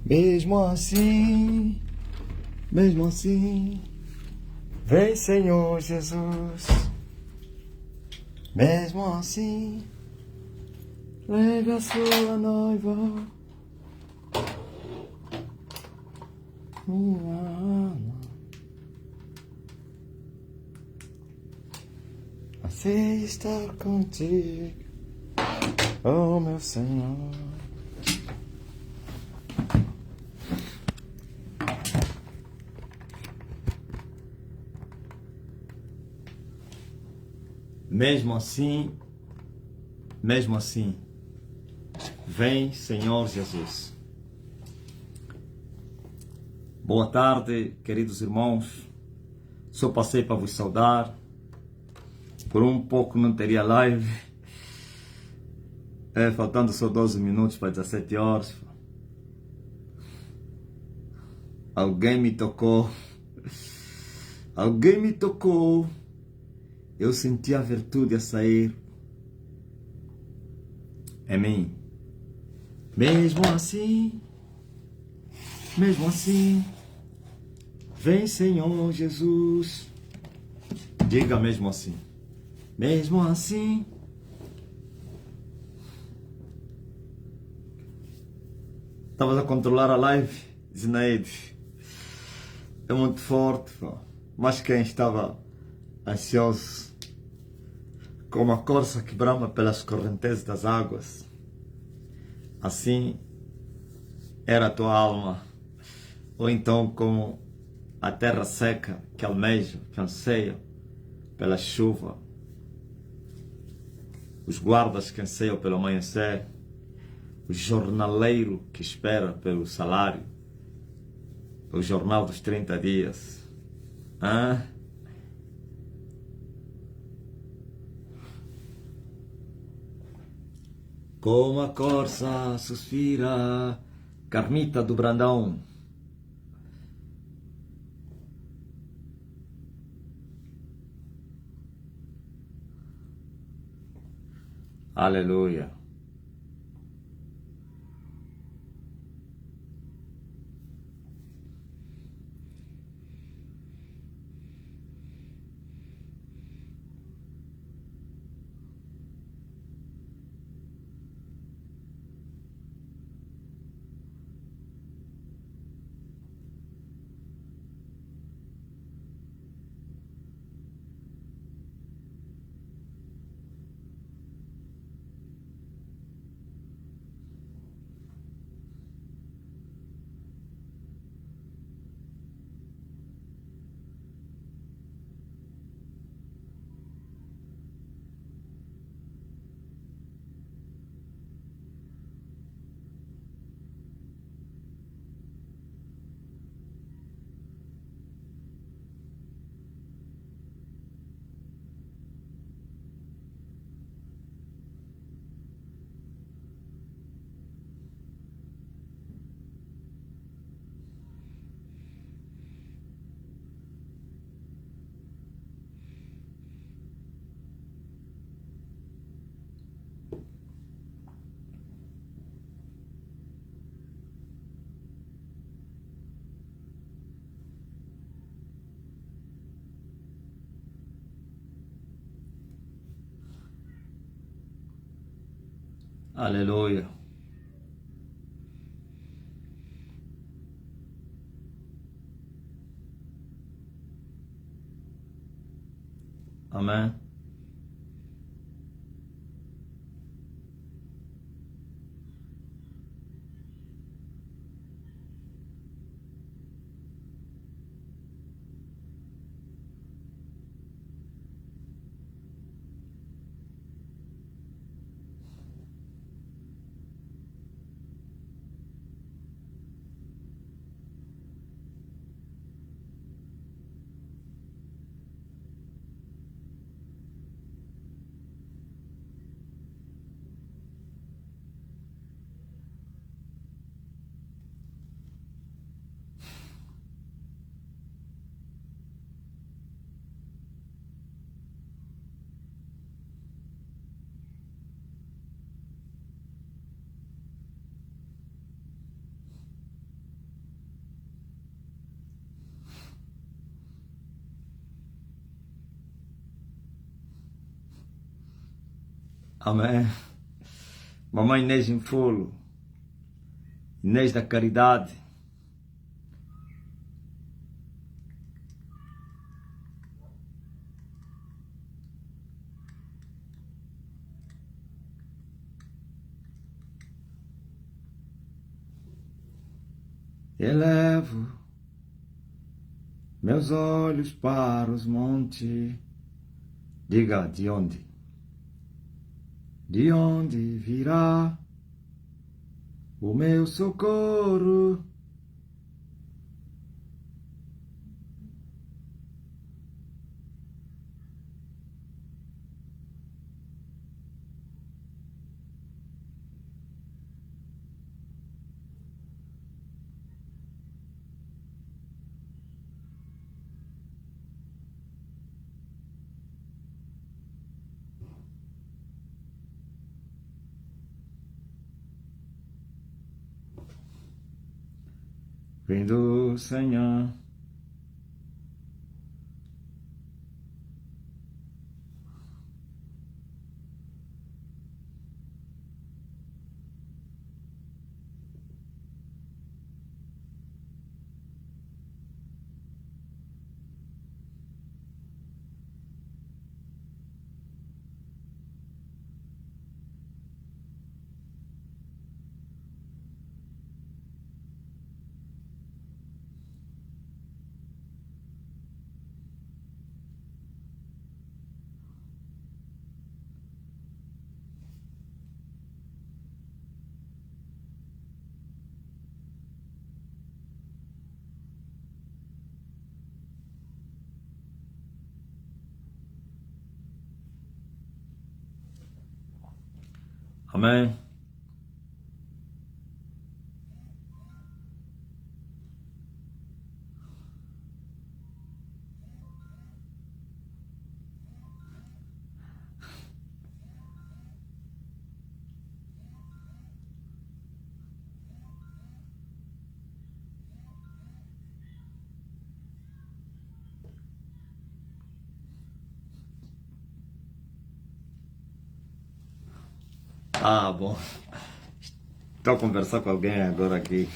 Mesmo assim, mesmo assim, vem Senhor Jesus. Mesmo assim, leve a sua noiva. Minha alma assim estar contigo, oh meu Senhor. Mesmo assim, vem Senhor Jesus. Boa tarde, queridos irmãos. Só passei para vos saudar. Por um pouco não teria live. Faltando só 12 minutos para 17 horas. Alguém me tocou. Alguém me tocou. Eu senti a virtude a sair. É mim. Mesmo assim, vem Senhor Jesus. Diga mesmo assim. Mesmo assim. Estavas a controlar a live, Zinaide. É muito forte, pô. Mas quem estava ansioso, como a corça que brama pelas correntezas das águas, assim era a tua alma. Ou então como a terra seca que almeja, que anseia pela chuva, os guardas que anseiam pelo amanhecer, o jornaleiro que espera pelo salário, o jornal dos 30 dias. Como a corça suspira, Carmita do Brandão. Aleluia. Aleluia. Amém. Amém. Mamãe Inês Infulo, Inês da Caridade. Elevo meus olhos para os montes. Diga, de onde? De onde virá o meu socorro? Vem do Senhor. Amém. Ah, bom. Estou a conversar com alguém agora aqui.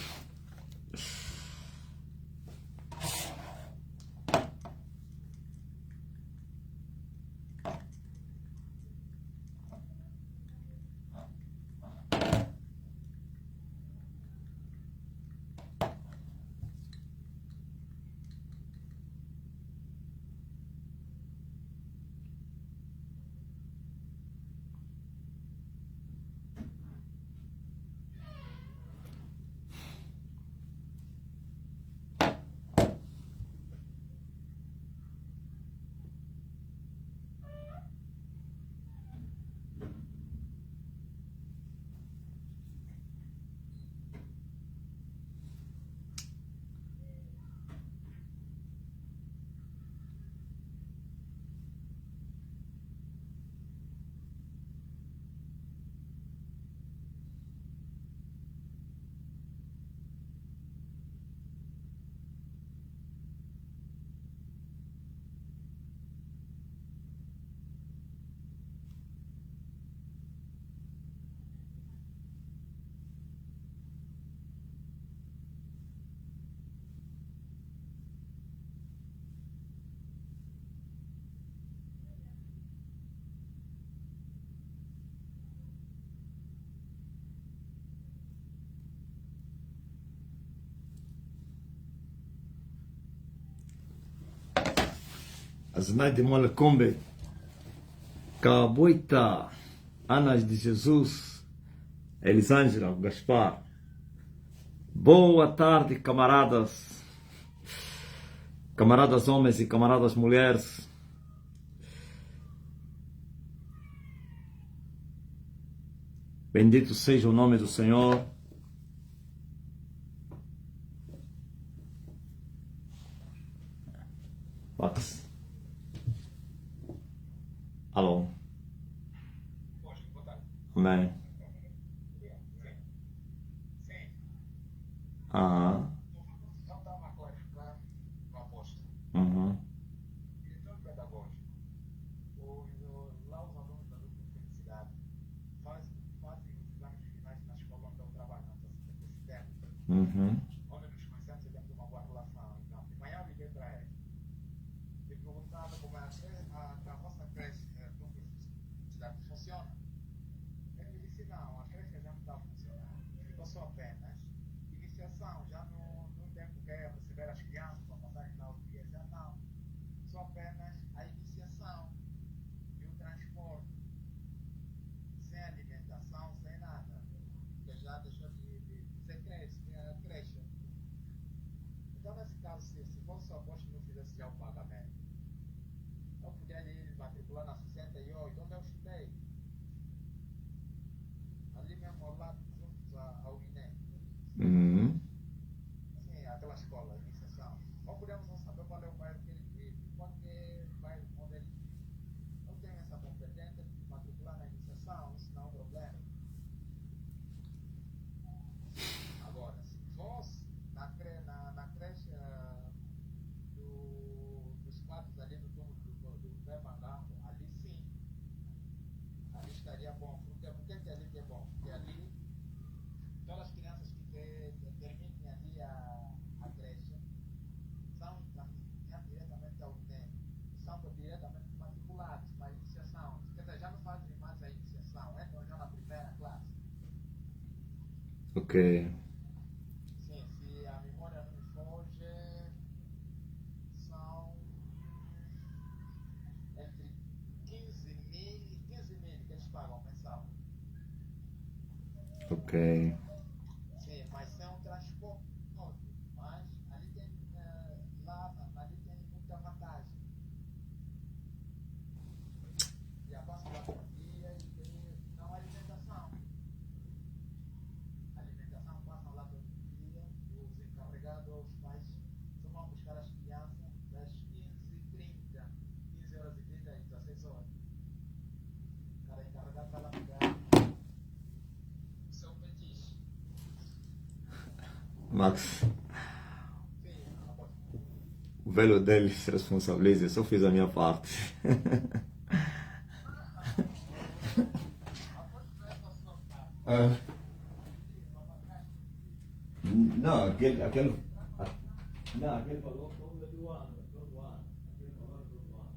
Asnaide Molecombe, Caboita, Anas de Jesus, Elisângela, Gaspar. Boa tarde, camaradas. Camaradas homens e camaradas mulheres. Bendito seja o nome do Senhor. Max. Alô. Amém. Aham. Uhum. Uhum. onde nos conhecemos e temos uma boa relação. Então, de manhã eu liguei para ela e perguntava como é a vossa creche funciona. Ele me disse, não, a creche já não está funcionando. Ficou só apenas iniciação, já não tem porque receber as crianças para passarem lá o dia, já não. Só apenas a iniciação e o transporte, sem alimentação, sem nada. Porque já deixou de ser creche. Então, nesse caso, se fosse só posto que não fizesse já o pagamento, eu podia ir matricular na 68, onde eu estudei, ali mesmo ao lado, junto ao INEM. Uhum. Sim, aquela escola, iniciação. Ou podemos não saber qual é o bairro que ele vive, qual é o bairro onde ele vive. Eu tenho essa competência de matricular na iniciação, isso não é um problema. Agora, se fosse na creche dos quadros ali no túmulo do Pé Mangambo, ali sim, ali estaria bom. Por que ali é bom? Porque ali, todas as crianças que terminem ali a creche são encaminhadas diretamente ao INEM, são diretamente matriculados para a iniciação. Quer dizer, já não fazem mais a iniciação, entram já na primeira classe. Ok. Sim, se a memória não me foge, são entre 15 mil que eles pagam mensal. Ok. Sim, mas sem um transporte. Mas ali tem, ali tem muita vantagem. Já passa lá por dia e tem não alimentação. A alimentação passa lá todo dia, os encarregados, os pais só vão buscar as crianças das 15h30, 15h30 e 16 horas. Cada encarregado vai lá pegar o seu petisco. Max, Sim, após o velho dele se responsabiliza, eu só fiz a minha parte. essa sua parte, Ah, uma vantagem. não, aquele. Não, aquele falou todo ano, todo ano. Aquele falou todo ano.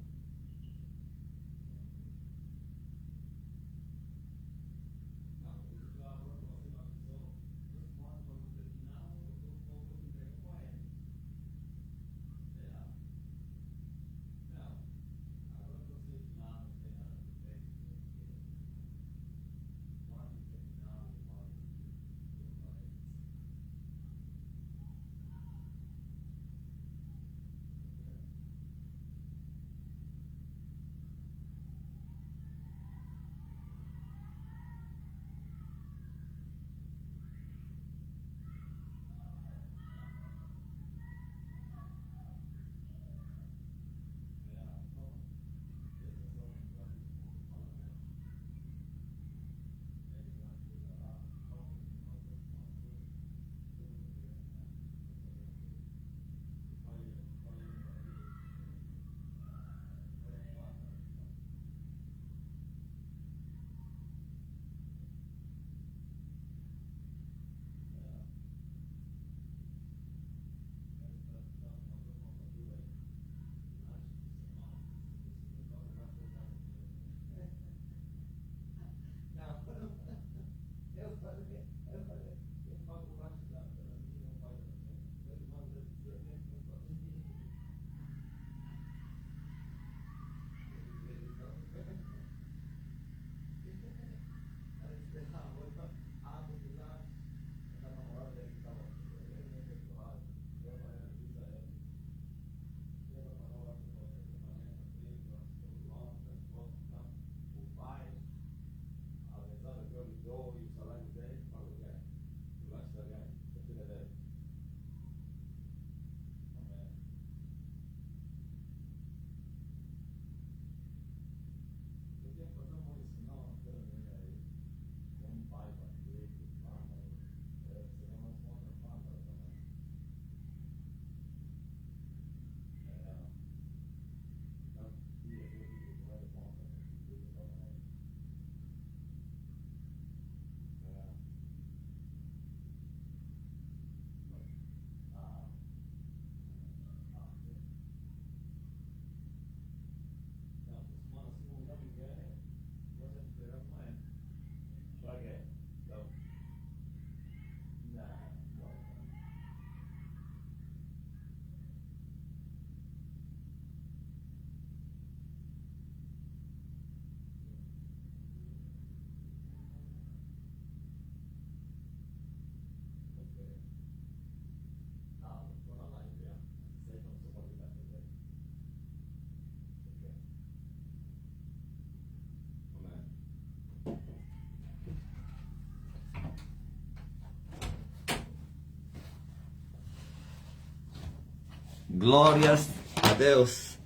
Glórias a Deus.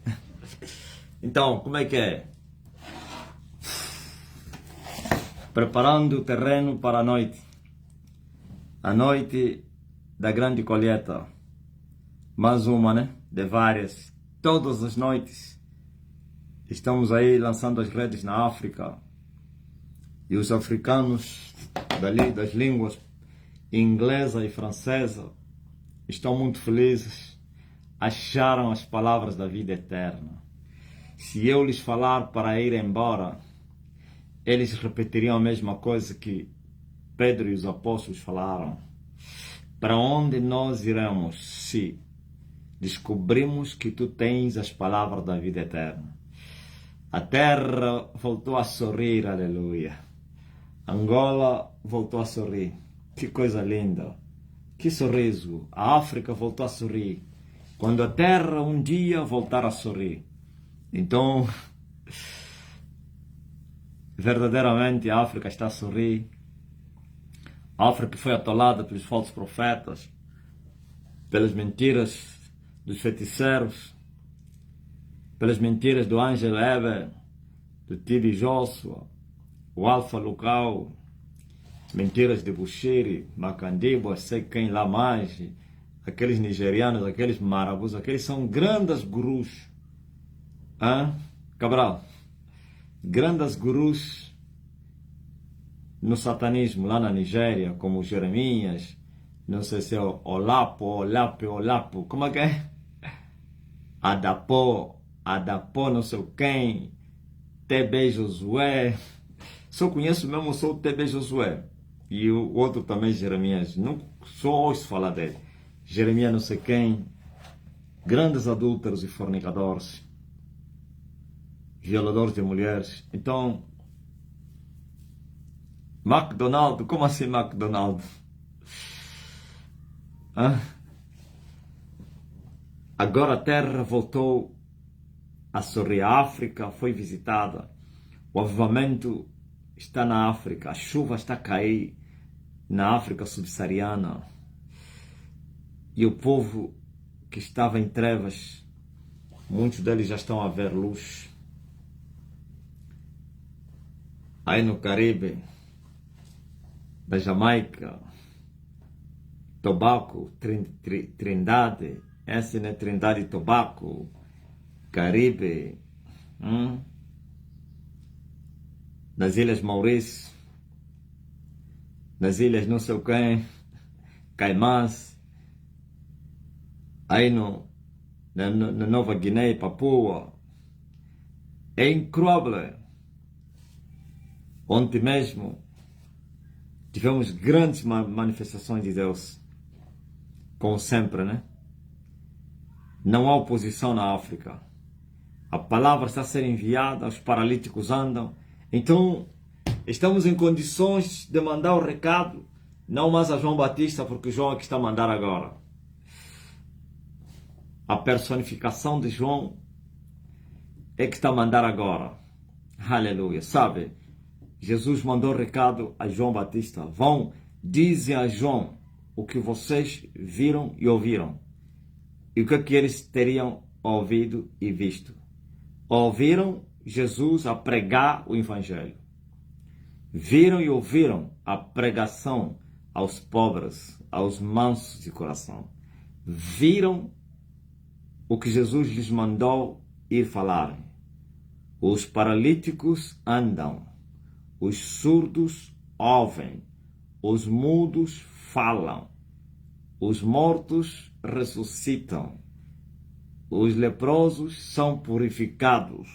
Então, como é que é? Preparando o terreno para a noite. A noite da grande colheita. Mais uma, né? De várias. Todas as noites. Estamos aí lançando as redes na África. E os africanos dali, das línguas inglesa e francesa estão muito felizes. Acharam as palavras da vida eterna. Se eu lhes falar para ir embora, eles repetiriam a mesma coisa que Pedro e os apóstolos falaram. Para onde nós iremos se descobrimos que tu tens as palavras da vida eterna? A terra voltou a sorrir, aleluia. Angola voltou a sorrir. Que coisa linda. Que sorriso. A África voltou a sorrir. Quando a terra um dia voltar a sorrir. Então, verdadeiramente a África está a sorrir. A África foi atolada pelos falsos profetas, pelas mentiras dos feiticeiros, pelas mentiras do Angel Eber, do Tibi Joshua, o Alfa Local, mentiras de Bushiri, Macandibo, sei quem lá mais, aqueles nigerianos, aqueles marabus, aqueles são grandes gurus. Cabral, grandes gurus no satanismo lá na Nigéria, como Jeremias, não sei se é Olapo, como é que é? Adapó, não sei quem, TB Josué, só conheço mesmo só o TB Josué, e o outro também Jeremias, não só ouço falar dele, Jeremias não sei quem, grandes adúlteros e fornicadores, violadores de mulheres. Então, McDonald's, como assim McDonald's? Agora a terra voltou a sorrir. A África foi visitada. O avivamento está na África. A chuva está a cair na África subsaariana. E o povo que estava em trevas, muitos deles já estão a ver luz. Aí no Caribe, da Jamaica, Tobago, Trindade, essa é Trindade e Tobago, Caribe, nas Ilhas Maurício, nas Ilhas não sei o quem, Caimás, aí na Nova Guiné e Papua. É incrível. Ontem mesmo tivemos grandes manifestações de Deus, como sempre, né? Não há oposição na África. A palavra está a ser enviada, os paralíticos andam. Então, estamos em condições de mandar o recado, não mais a João Batista, porque João é que está a mandar agora. A personificação de João é que está a mandar agora. Aleluia. Sabe? Jesus mandou recado a João Batista. Vão, dizem a João o que vocês viram e ouviram. E o que eles teriam ouvido e visto. Ouviram Jesus a pregar o Evangelho. Viram e ouviram a pregação aos pobres, aos mansos de coração. Viram o que Jesus lhes mandou ir falar. Os paralíticos andam. Os surdos ouvem, os mudos falam, os mortos ressuscitam, os leprosos são purificados.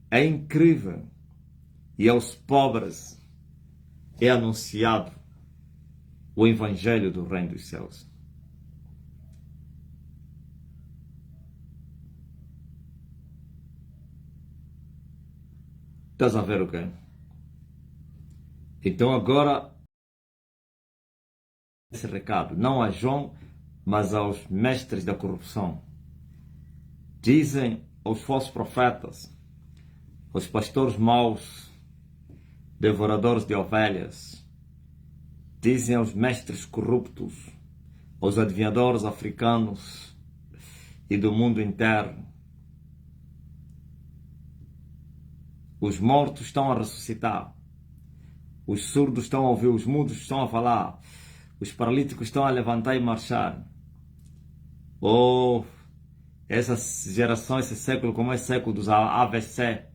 É incrível. E aos pobres é anunciado o Evangelho do Reino dos Céus. Estás a ver o quê? Então agora, esse recado, não a João, mas aos mestres da corrupção. Dizem aos falsos profetas, aos pastores maus, devoradores de ovelhas, dizem aos mestres corruptos, aos adivinhadores africanos e do mundo inteiro. Os mortos estão a ressuscitar. Os surdos estão a ouvir, os mudos estão a falar. Os paralíticos estão a levantar e marchar. Oh, essa geração, esse século, como é o século dos AVC,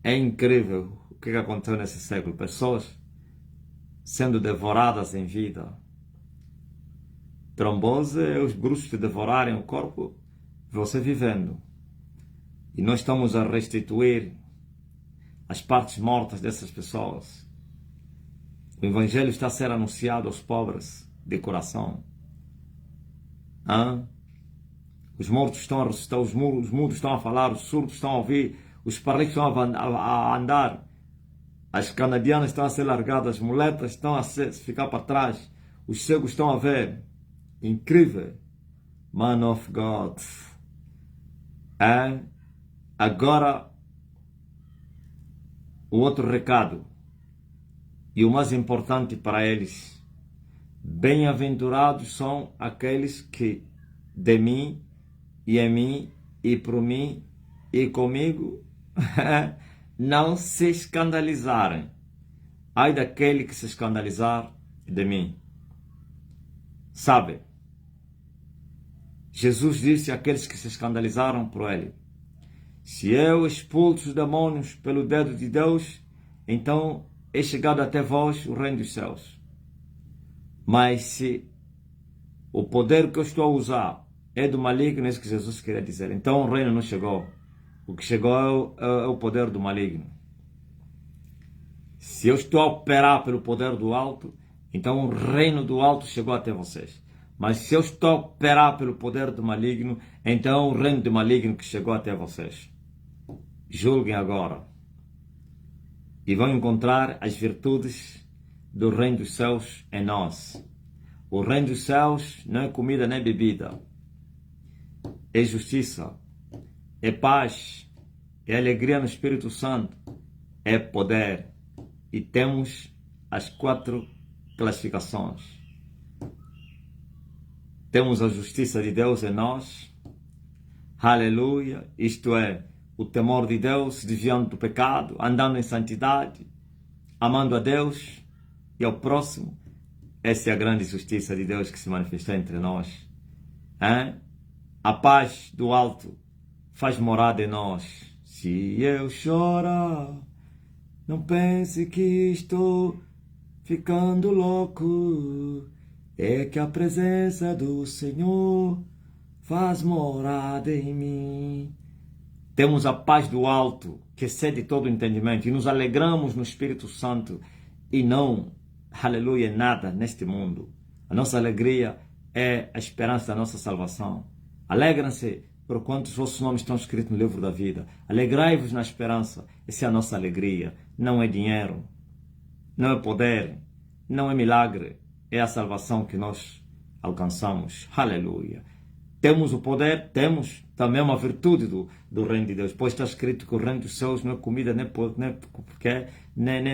é incrível o que aconteceu nesse século. Pessoas sendo devoradas em vida. Trombose é os bruxos te devorarem o corpo, você vivendo. E nós estamos a restituir as partes mortas dessas pessoas. O Evangelho está a ser anunciado aos pobres de coração. Os mortos estão a ressuscitar, os mudos estão a falar, os surdos estão a ouvir, os paralíticos estão a andar, as canadianas estão a ser largadas, as muletas estão a ficar para trás, os cegos estão a ver. Incrível. Man of God. Agora, o outro recado, e o mais importante para eles: bem-aventurados são aqueles que de mim, e em mim, e por mim, e comigo, não se escandalizarem. Ai daquele que se escandalizar de mim. Sabe, Jesus disse àqueles que se escandalizaram por ele: se eu expulso os demônios pelo dedo de Deus, então é chegado até vós o reino dos céus. Mas se o poder que eu estou a usar é do maligno, é isso que Jesus queria dizer. Então o reino não chegou. O que chegou é o poder do maligno. Se eu estou a operar pelo poder do alto, então o reino do alto chegou até vocês. Mas se eu estou a operar pelo poder do maligno, então o reino do maligno que chegou até vocês. Julguem agora. E vão encontrar as virtudes do reino dos céus em nós. O reino dos céus não é comida nem bebida. É justiça, é paz, é alegria no Espírito Santo, é poder. E temos as 4 classificações. Temos a justiça de Deus em nós. Aleluia. Isto é, o temor de Deus, desviando do pecado, andando em santidade, amando a Deus e ao próximo. Essa é a grande justiça de Deus que se manifesta entre nós. A paz do alto faz morada em nós. Se eu chorar, não pense que estou ficando louco. É que a presença do Senhor faz morada em mim. Temos a paz do alto, que excede todo o entendimento, e nos alegramos no Espírito Santo, e não, aleluia, nada neste mundo. A nossa alegria é a esperança da nossa salvação. Alegram-se por quanto os vossos nomes estão escritos no livro da vida. Alegrai-vos na esperança. Essa é a nossa alegria. Não é dinheiro, não é poder, não é milagre. É a salvação que nós alcançamos. Aleluia. Temos o poder, temos também uma virtude do reino de Deus. Pois está escrito que o reino dos céus não é comida, nem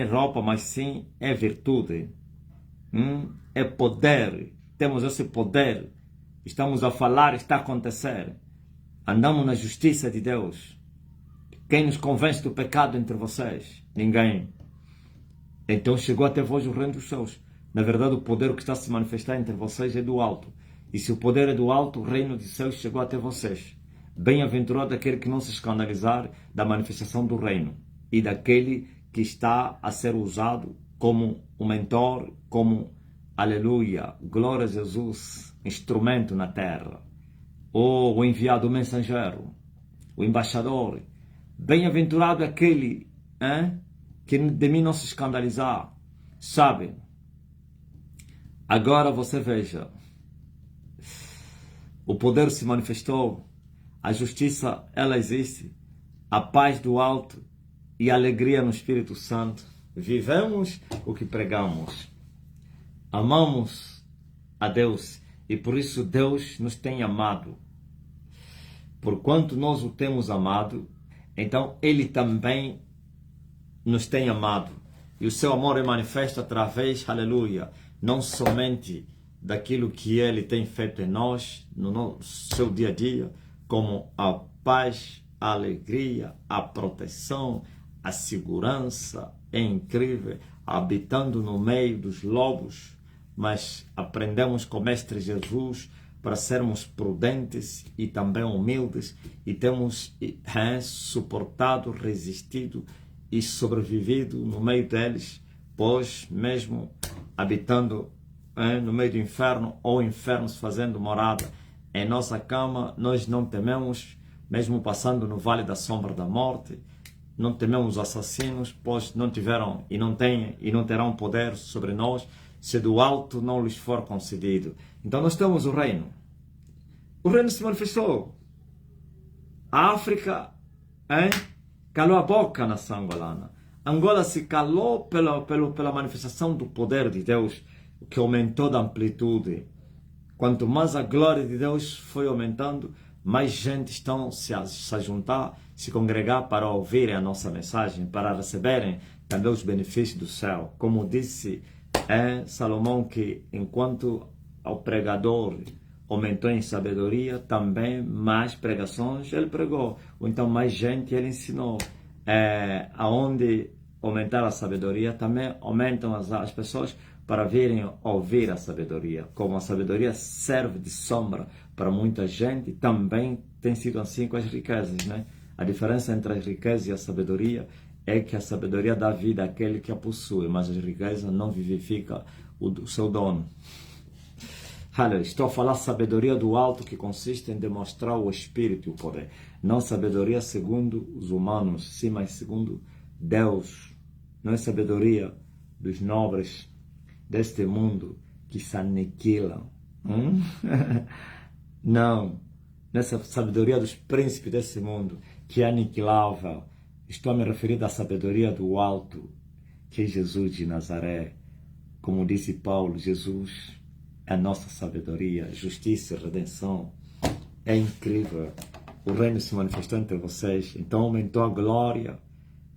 roupa, mas sim é virtude. É poder. Temos esse poder. Estamos a falar, está a acontecer. Andamos na justiça de Deus. Quem nos convence do pecado entre vocês? Ninguém. Então chegou até vós o reino dos céus. Na verdade, o poder que está a se manifestar entre vocês é do alto. E se o poder é do alto, o reino dos céus chegou até vocês. Bem-aventurado aquele que não se escandalizar da manifestação do reino e daquele que está a ser usado como um mentor, como, aleluia, glória a Jesus, instrumento na terra. Ou o enviado, o mensageiro, o embaixador. Bem-aventurado aquele que de mim não se escandalizar. Sabe? Agora você veja. O poder se manifestou, a justiça, ela existe, a paz do alto e a alegria no Espírito Santo. Vivemos o que pregamos. Amamos a Deus e por isso Deus nos tem amado. Porquanto nós o temos amado, então Ele também nos tem amado. E o seu amor é manifesto através, aleluia, não somente daquilo que Ele tem feito em nós, no seu dia a dia, como a paz, a alegria, a proteção, a segurança. É incrível, habitando no meio dos lobos, mas aprendemos com o Mestre Jesus para sermos prudentes e também humildes, e temos suportado, resistido e sobrevivido no meio deles, pois mesmo habitando no meio do inferno, ou infernos fazendo morada em nossa cama, nós não tememos, mesmo passando no vale da sombra da morte. Não tememos assassinos, pois não tiveram e não têm e não terão poder sobre nós, se do alto não lhes for concedido. Então nós temos o reino. O reino se manifestou. A África calou a boca, nação angolana. Angola se calou pela manifestação do poder de Deus, que aumentou da amplitude. Quanto mais a glória de Deus foi aumentando, mais gente estão se a juntar, se congregar para ouvirem a nossa mensagem, para receberem também os benefícios do céu. Como disse Salomão, que enquanto o pregador aumentou em sabedoria, também mais pregações ele pregou. Ou então mais gente ele ensinou. Aonde aumentar a sabedoria, também aumentam as pessoas para virem ouvir a sabedoria. Como a sabedoria serve de sombra para muita gente, também tem sido assim com as riquezas, né? A diferença entre as riquezas e a sabedoria é que a sabedoria dá vida àquele que a possui, mas a riqueza não vivifica o seu dono. Estou a falar sabedoria do alto, que consiste em demonstrar o espírito e o poder. Não sabedoria segundo os humanos, sim, mas segundo Deus. Não é sabedoria dos nobres deste mundo que se aniquilam. Não é sabedoria dos príncipes desse mundo que é aniquilável. Estou a me referir à sabedoria do alto, que é Jesus de Nazaré. Como disse Paulo, Jesus é a nossa sabedoria, justiça e redenção. É incrível. O reino se manifestou entre vocês. Então aumentou a glória,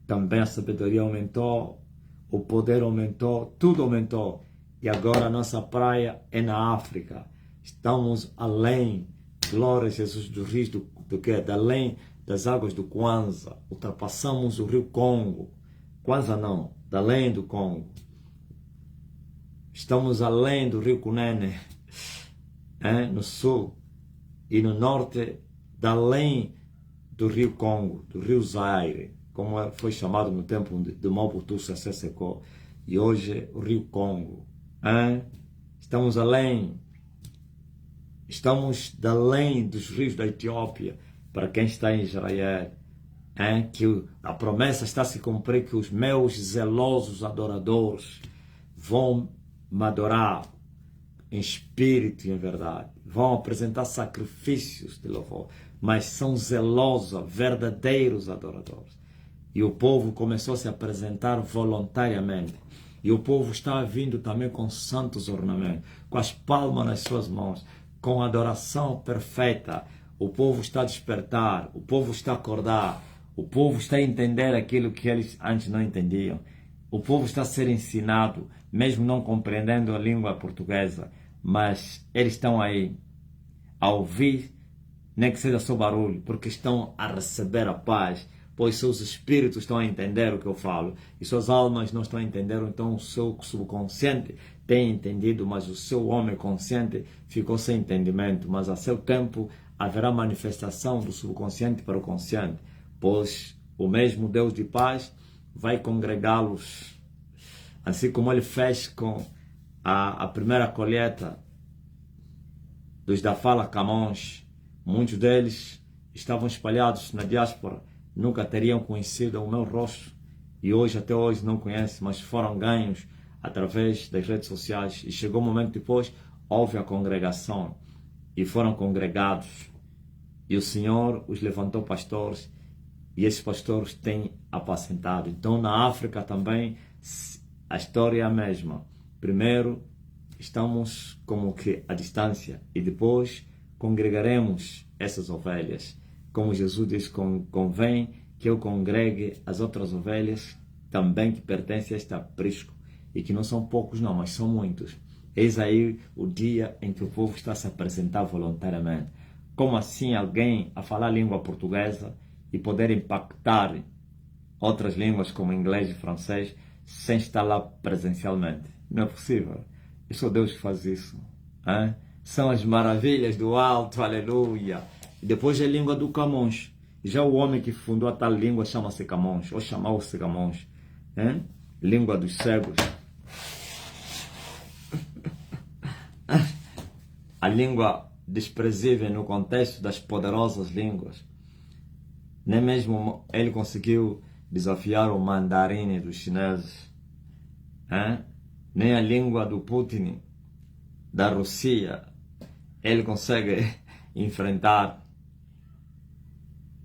também a sabedoria aumentou, o poder aumentou, tudo aumentou. E agora a nossa praia é na África. Estamos além, glória a Jesus, do rio do quê? Além das águas do Kwanza. Ultrapassamos o rio Congo. Kwanza não, além do Congo. Estamos além do rio Cunene, no sul, e no norte, além do rio Congo, do rio Zaire, como foi chamado no tempo de Mobutu Sese Seko, e hoje o rio Congo. Estamos além dos rios da Etiópia, para quem está em Israel, que a promessa está a se cumprir, que os meus zelosos adoradores vão me adorar em espírito e em verdade, vão apresentar sacrifícios de louvor, mas são zelosos, verdadeiros adoradores. E o povo começou a se apresentar voluntariamente. E o povo está vindo também com santos ornamentos, com as palmas nas suas mãos, com adoração perfeita. O povo está a despertar, o povo está a acordar, o povo está a entender aquilo que eles antes não entendiam. O povo está a ser ensinado, mesmo não compreendendo a língua portuguesa, mas eles estão aí a ouvir, nem que seja só barulho, porque estão a receber a paz, pois seus espíritos estão a entender o que eu falo, e suas almas não estão a entender, então o seu subconsciente tem entendido, mas o seu homem consciente ficou sem entendimento. Mas a seu tempo haverá manifestação do subconsciente para o consciente, pois o mesmo Deus de paz vai congregá-los, assim como ele fez com a primeira colheita dos da Fala Camões. Muitos deles estavam espalhados na diáspora, nunca teriam conhecido o meu rosto, e hoje, até hoje, não conhecem, mas foram ganhos através das redes sociais. E chegou um momento depois, houve a congregação, e foram congregados, e o Senhor os levantou pastores, e esses pastores têm apacentado. Então, na África também, a história é a mesma. Primeiro, estamos como que à distância, e depois congregaremos essas ovelhas. Como Jesus diz, convém que eu congregue as outras ovelhas também que pertencem a este aprisco, e que não são poucos não, mas são muitos. Eis aí o dia em que o povo está a se apresentar voluntariamente. Como assim alguém a falar língua portuguesa e poder impactar outras línguas como inglês e francês sem estar lá presencialmente? Não é possível. É só Deus que faz isso. Hein? São as maravilhas do alto, aleluia. E depois é a língua do Camões. Já o homem que fundou a tal língua chama-se Camões, ou chamou-se Camões. Hein? Língua dos cegos. A língua desprezível no contexto das poderosas línguas. Nem mesmo ele conseguiu desafiar o mandarim dos chineses. Hein? Nem a língua do Putin, da Rússia, ele consegue enfrentar.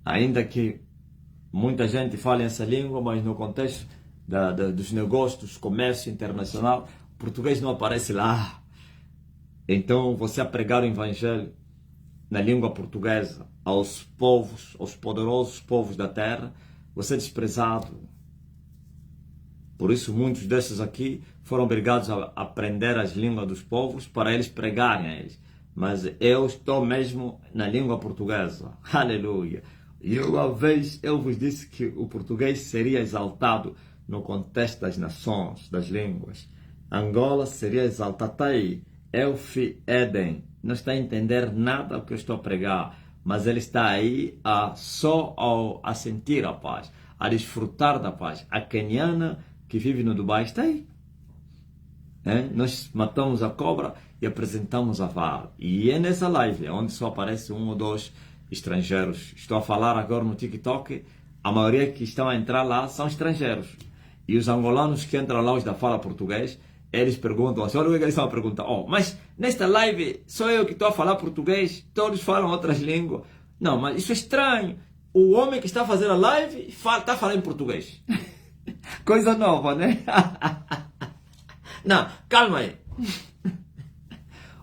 Ainda que muita gente fale essa língua, mas no contexto dos negócios, comércio internacional, o português não aparece lá. Então, você a pregar o evangelho na língua portuguesa aos povos, aos poderosos povos da terra, você é desprezado. Por isso, muitos desses aqui foram obrigados a aprender as línguas dos povos para eles pregarem a eles. Mas eu estou mesmo na língua portuguesa. Aleluia! E uma vez eu vos disse que o português seria exaltado no contexto das nações, das línguas. Angola seria exaltada. Está aí. Elfi Eden. Não está a entender nada do que eu estou a pregar. Mas ele está aí só a sentir a paz, a desfrutar da paz. A queniana que vive no Dubai está aí. Nós matamos a cobra e apresentamos a vara. E é nessa live onde só aparece um ou dois estrangeiros. Estou a falar agora no TikTok, a maioria que estão a entrar lá são estrangeiros. E os angolanos que entram lá, os da fala português, eles perguntam assim, olha o que eles estão a perguntar. Mas nesta live sou eu que estou a falar português, todos falam outras línguas. Não, mas isso é estranho. O homem que está a fazer a live está falando em português. Coisa nova, né? Não, calma aí.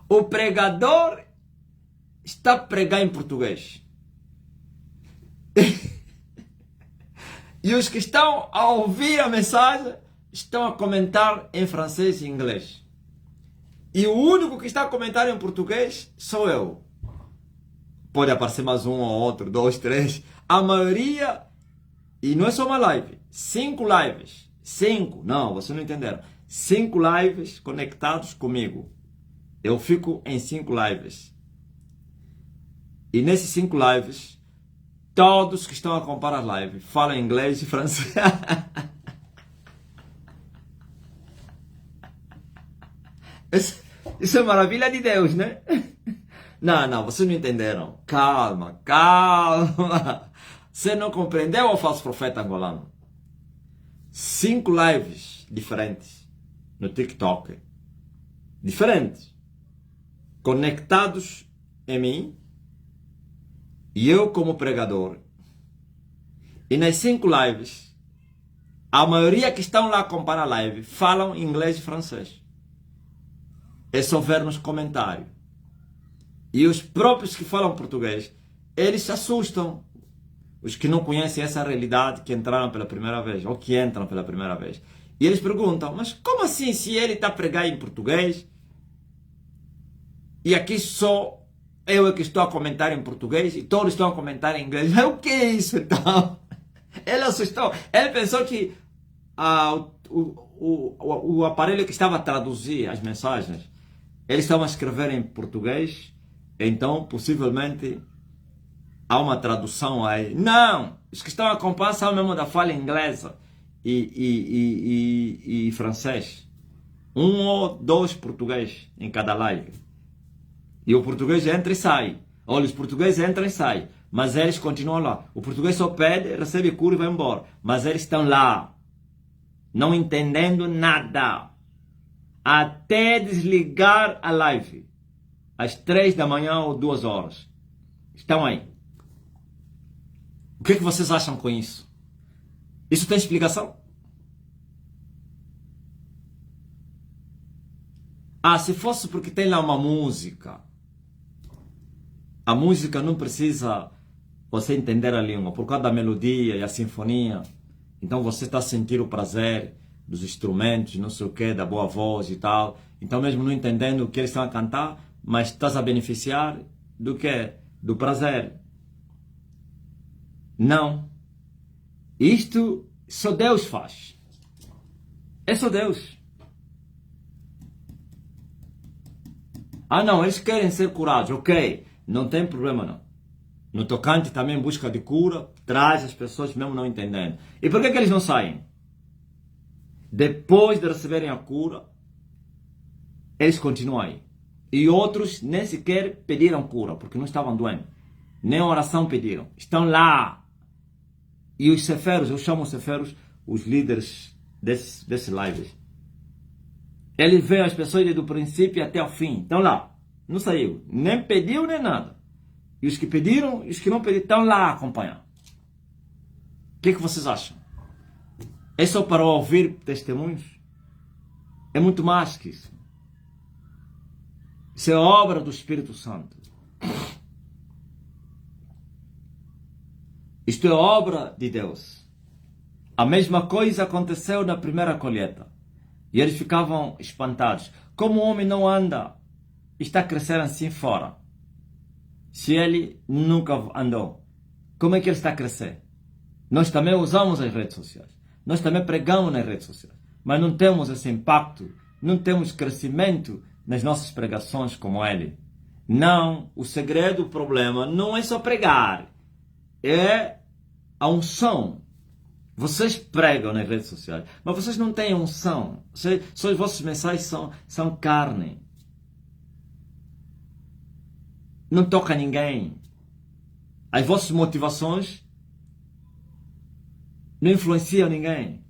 O pregador está a pregar em português. E os que estão a ouvir a mensagem estão a comentar em francês e inglês. E o único que está a comentar em português sou eu. Pode aparecer mais um ou outro, 2, 3. A maioria, e não é só uma live, 5 lives. 5, não, vocês não entenderam. 5 lives conectados comigo. Eu fico em 5 lives. E nesses 5 lives, todos que estão a acompanhar as lives falam inglês e francês. Isso é maravilha de Deus, né? Não, vocês não entenderam. Calma. Você não compreendeu o falso profeta angolano? 5 lives diferentes no TikTok. Diferentes. Conectados em mim. E eu como pregador. E nas 5 lives, a maioria que estão lá acompanhando a live falam inglês e francês. É só ver nos comentários. E os próprios que falam português, eles se assustam. Os que não conhecem essa realidade, que entraram pela primeira vez, ou que entram pela primeira vez. E eles perguntam, mas como assim se ele está a pregar em português? E aqui só eu é que estou a comentar em português e todos estão a comentar em inglês. O que é isso então? Ele assustou. Ele pensou que o aparelho que estava a traduzir as mensagens, eles estavam a escrever em português, então possivelmente há uma tradução aí. Não! Os que estão a acompanhar são mesmo da fala inglesa e francês. 1 ou 2 português em cada live. E o português entra e sai. Olha, os portugueses entram e saem. Mas eles continuam lá. O português só pede, recebe cura e vai embora. Mas eles estão lá. Não entendendo nada. Até desligar a live. Às 3 da manhã ou 2 horas. Estão aí. O que vocês acham com isso? Isso tem explicação? Se fosse porque tem lá uma música. A música não precisa você entender a língua. Por causa da melodia e a sinfonia. Então você está a sentir o prazer. dos instrumentos, não sei o que, da boa voz e tal. Então mesmo não entendendo o que eles estão a cantar, mas estás a beneficiar do quê? Do prazer. Não. Isto só Deus faz. É só Deus. Ah não, eles querem ser curados, ok, não tem problema não. No tocante também em busca de cura, traz as pessoas mesmo não entendendo. E por que eles não saem? Depois de receberem a cura, eles continuam aí. E outros nem sequer pediram cura, porque não estavam doentes. Nem oração pediram. Estão lá. E os ceferos, eu chamo os ceferos, os líderes desses lives. Ele vê as pessoas desde o princípio até o fim. Estão lá. Não saiu. Nem pediu, nem nada. E os que pediram e os que não pediram estão lá acompanhando. O que vocês acham? É só para ouvir testemunhos? É muito mais que isso. Isso é obra do Espírito Santo. Isto é obra de Deus. A mesma coisa aconteceu na primeira colheita. E eles ficavam espantados. Como o homem não anda, está crescendo assim fora? Se ele nunca andou, como é que ele está a crescer? Nós também usamos as redes sociais. Nós também pregamos nas redes sociais. Mas não temos esse impacto, não temos crescimento nas nossas pregações como ele. Não, o segredo, o problema não é só pregar. É a unção. Vocês pregam nas redes sociais, mas vocês não têm unção. Só as vossas mensagens são carne. Não toca ninguém. As vossas motivações não influenciam ninguém.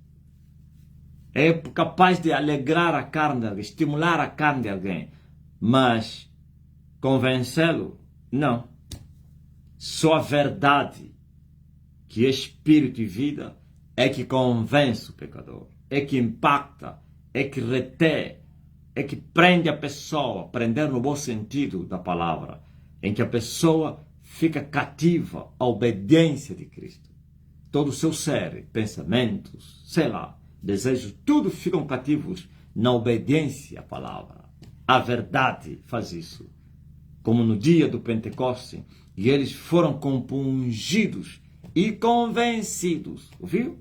É capaz de alegrar a carne de alguém, estimular a carne de alguém, mas convencê-lo, não. Só a verdade, que é espírito e vida, é que convence o pecador, é que impacta, é que retém, é que prende a pessoa, prender no bom sentido da palavra, em que a pessoa fica cativa à obediência de Cristo. Todo o seu ser, pensamentos, sei lá, desejos, tudo ficam cativos na obediência à palavra. A verdade faz isso. Como no dia do Pentecoste, e eles foram compungidos e convencidos. Ouviu?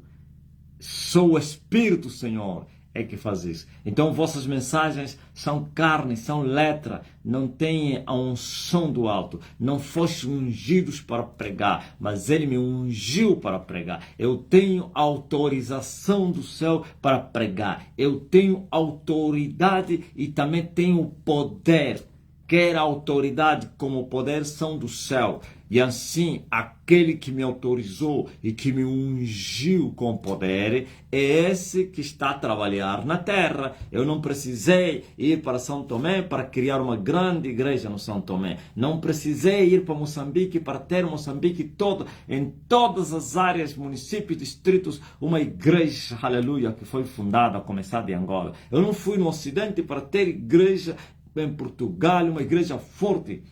Só o Espírito Senhor é que faz isso. Então vossas mensagens são carne, são letra, não têm a unção do alto. Não foste ungidos para pregar, mas Ele me ungiu para pregar. Eu tenho autorização do céu para pregar. Eu tenho autoridade e também tenho poder. Quer a autoridade como o poder são do céu. E assim, aquele que me autorizou e que me ungiu com poder é esse que está a trabalhar na terra. Eu não precisei ir para São Tomé para criar uma grande igreja no São Tomé. Não precisei ir para Moçambique para ter Moçambique todo, em todas as áreas, municípios, distritos, uma igreja, aleluia, que foi fundada, começada em Angola. Eu não fui no Ocidente para ter igreja em Portugal, uma igreja forte.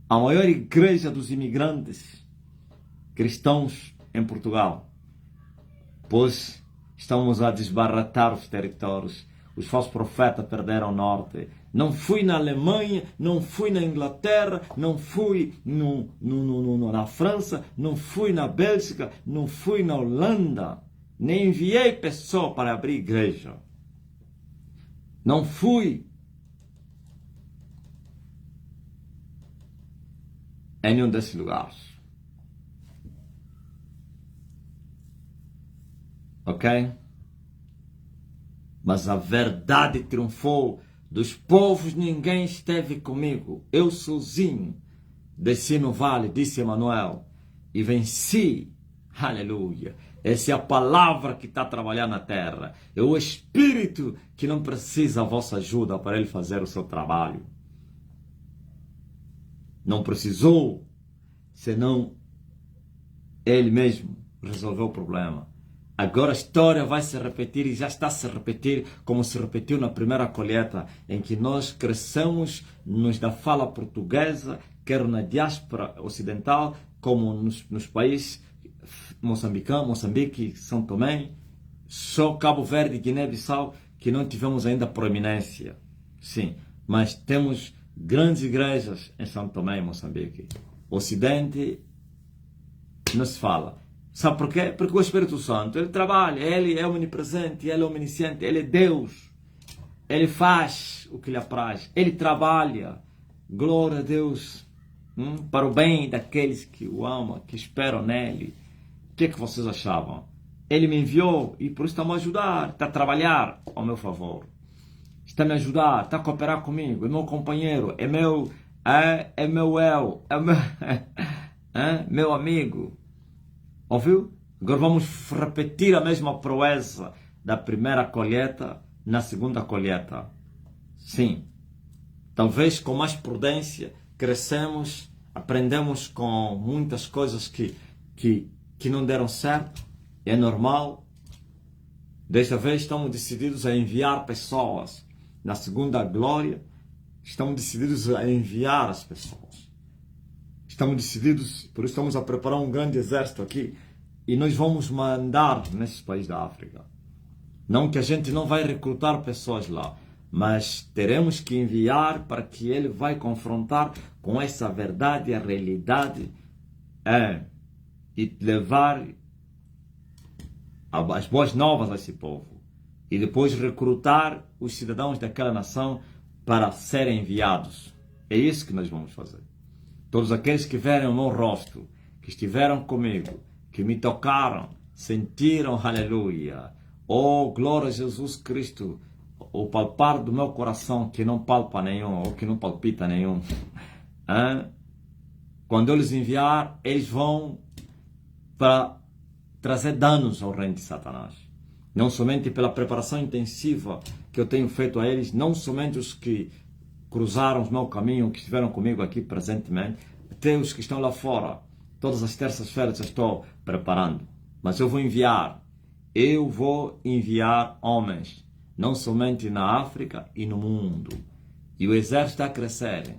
A maior igreja dos imigrantes cristãos em Portugal. Pois estamos a desbaratar os territórios. Os falsos profetas perderam o norte. Não fui na Alemanha, não fui na Inglaterra, não fui na França, não fui na Bélgica, não fui na Holanda. Nem enviei pessoa para abrir igreja. Não fui em nenhum desses lugares. Ok? Mas a verdade triunfou. Dos povos ninguém esteve comigo. Eu sozinho desci no vale, disse Emanuel, e venci. Aleluia. Essa é a palavra que está a trabalhar na terra. É o Espírito que não precisa da vossa ajuda para ele fazer o seu trabalho. Não precisou, senão ele mesmo resolveu o problema. Agora a história vai se repetir e já está a se repetir como se repetiu na primeira colheita, em que nós crescemos nos da fala portuguesa, quer na diáspora ocidental, como nos países moçambique, São Tomé, Só Cabo Verde e Guiné-Bissau que não tivemos ainda proeminência. Sim, mas temos grandes igrejas em São Tomé e Moçambique. O Ocidente não se fala. Sabe por quê? Porque o Espírito Santo, ele trabalha, ele é omnipresente, ele é omnisciente, ele é Deus. Ele faz o que lhe apraz, ele trabalha. Glória a Deus, para o bem daqueles que o amam, que esperam nele. O que é que vocês achavam? Ele me enviou e por isso está-me a ajudar, está a trabalhar ao meu favor. Está a me ajudar, está a cooperar comigo, é meu companheiro, é meu eu, é meu, meu amigo. Ouviu? Agora vamos repetir a mesma proeza da primeira colheita na segunda colheita. Sim. Talvez com mais prudência, crescemos, aprendemos com muitas coisas que não deram certo. É normal. Desta vez estamos decididos a enviar pessoas. Na segunda glória, estamos decididos a enviar as pessoas. Estamos decididos, por isso estamos a preparar um grande exército aqui. E nós vamos mandar nesses países da África. Não que a gente não vai recrutar pessoas lá, mas teremos que enviar para que ele vai confrontar com essa verdade, a realidade, e levar as boas novas a esse povo. E depois recrutar os cidadãos daquela nação para serem enviados. É isso que nós vamos fazer. Todos aqueles que verem o meu rosto, que estiveram comigo, que me tocaram, sentiram aleluia. Oh, glória a Jesus Cristo. O palpar do meu coração que não palpa nenhum, ou que não palpita nenhum. Quando eu lhes enviar, eles vão para trazer danos ao reino de Satanás. Não somente pela preparação intensiva que eu tenho feito a eles, não somente os que cruzaram o meu caminho, que estiveram comigo aqui presentemente, até os que estão lá fora. Todas as terças-feiras eu estou preparando. Mas eu vou enviar homens, não somente na África e no mundo. E o exército está a crescer,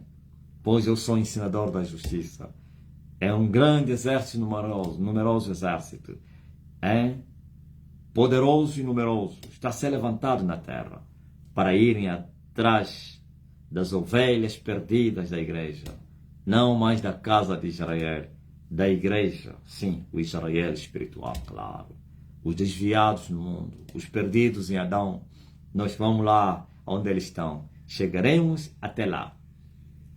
pois eu sou ensinador da justiça. É um grande exército numeroso exército. É poderoso e numeroso. Está a ser levantado na terra para irem atrás das ovelhas perdidas da igreja. Não mais da casa de Israel, da igreja. Sim, o Israel espiritual, claro. Os desviados no mundo, os perdidos em Adão. Nós vamos lá onde eles estão. Chegaremos até lá.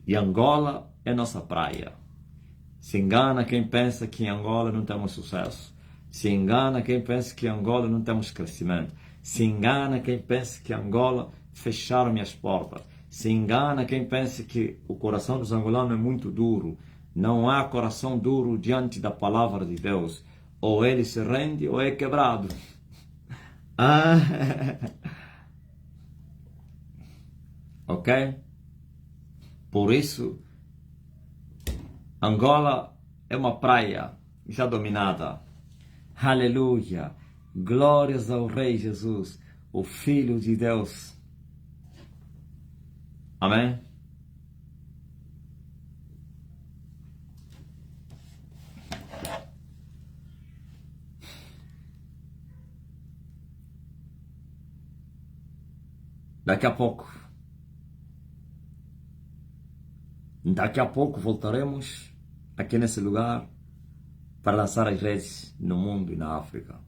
E Angola é nossa praia. Se engana quem pensa que em Angola não temos sucesso. Se engana quem pensa que em Angola não temos crescimento. Se engana quem pensa que em Angola fecharam minhas portas. Se engana quem pensa que o coração dos angolanos é muito duro. Não há coração duro diante da palavra de Deus. Ou ele se rende ou é quebrado. Ok? Por isso, Angola é uma praia já dominada. Aleluia! Glórias ao Rei Jesus, o Filho de Deus. Amém? Daqui a pouco voltaremos aqui nesse lugar para lançar as redes no mundo e na África.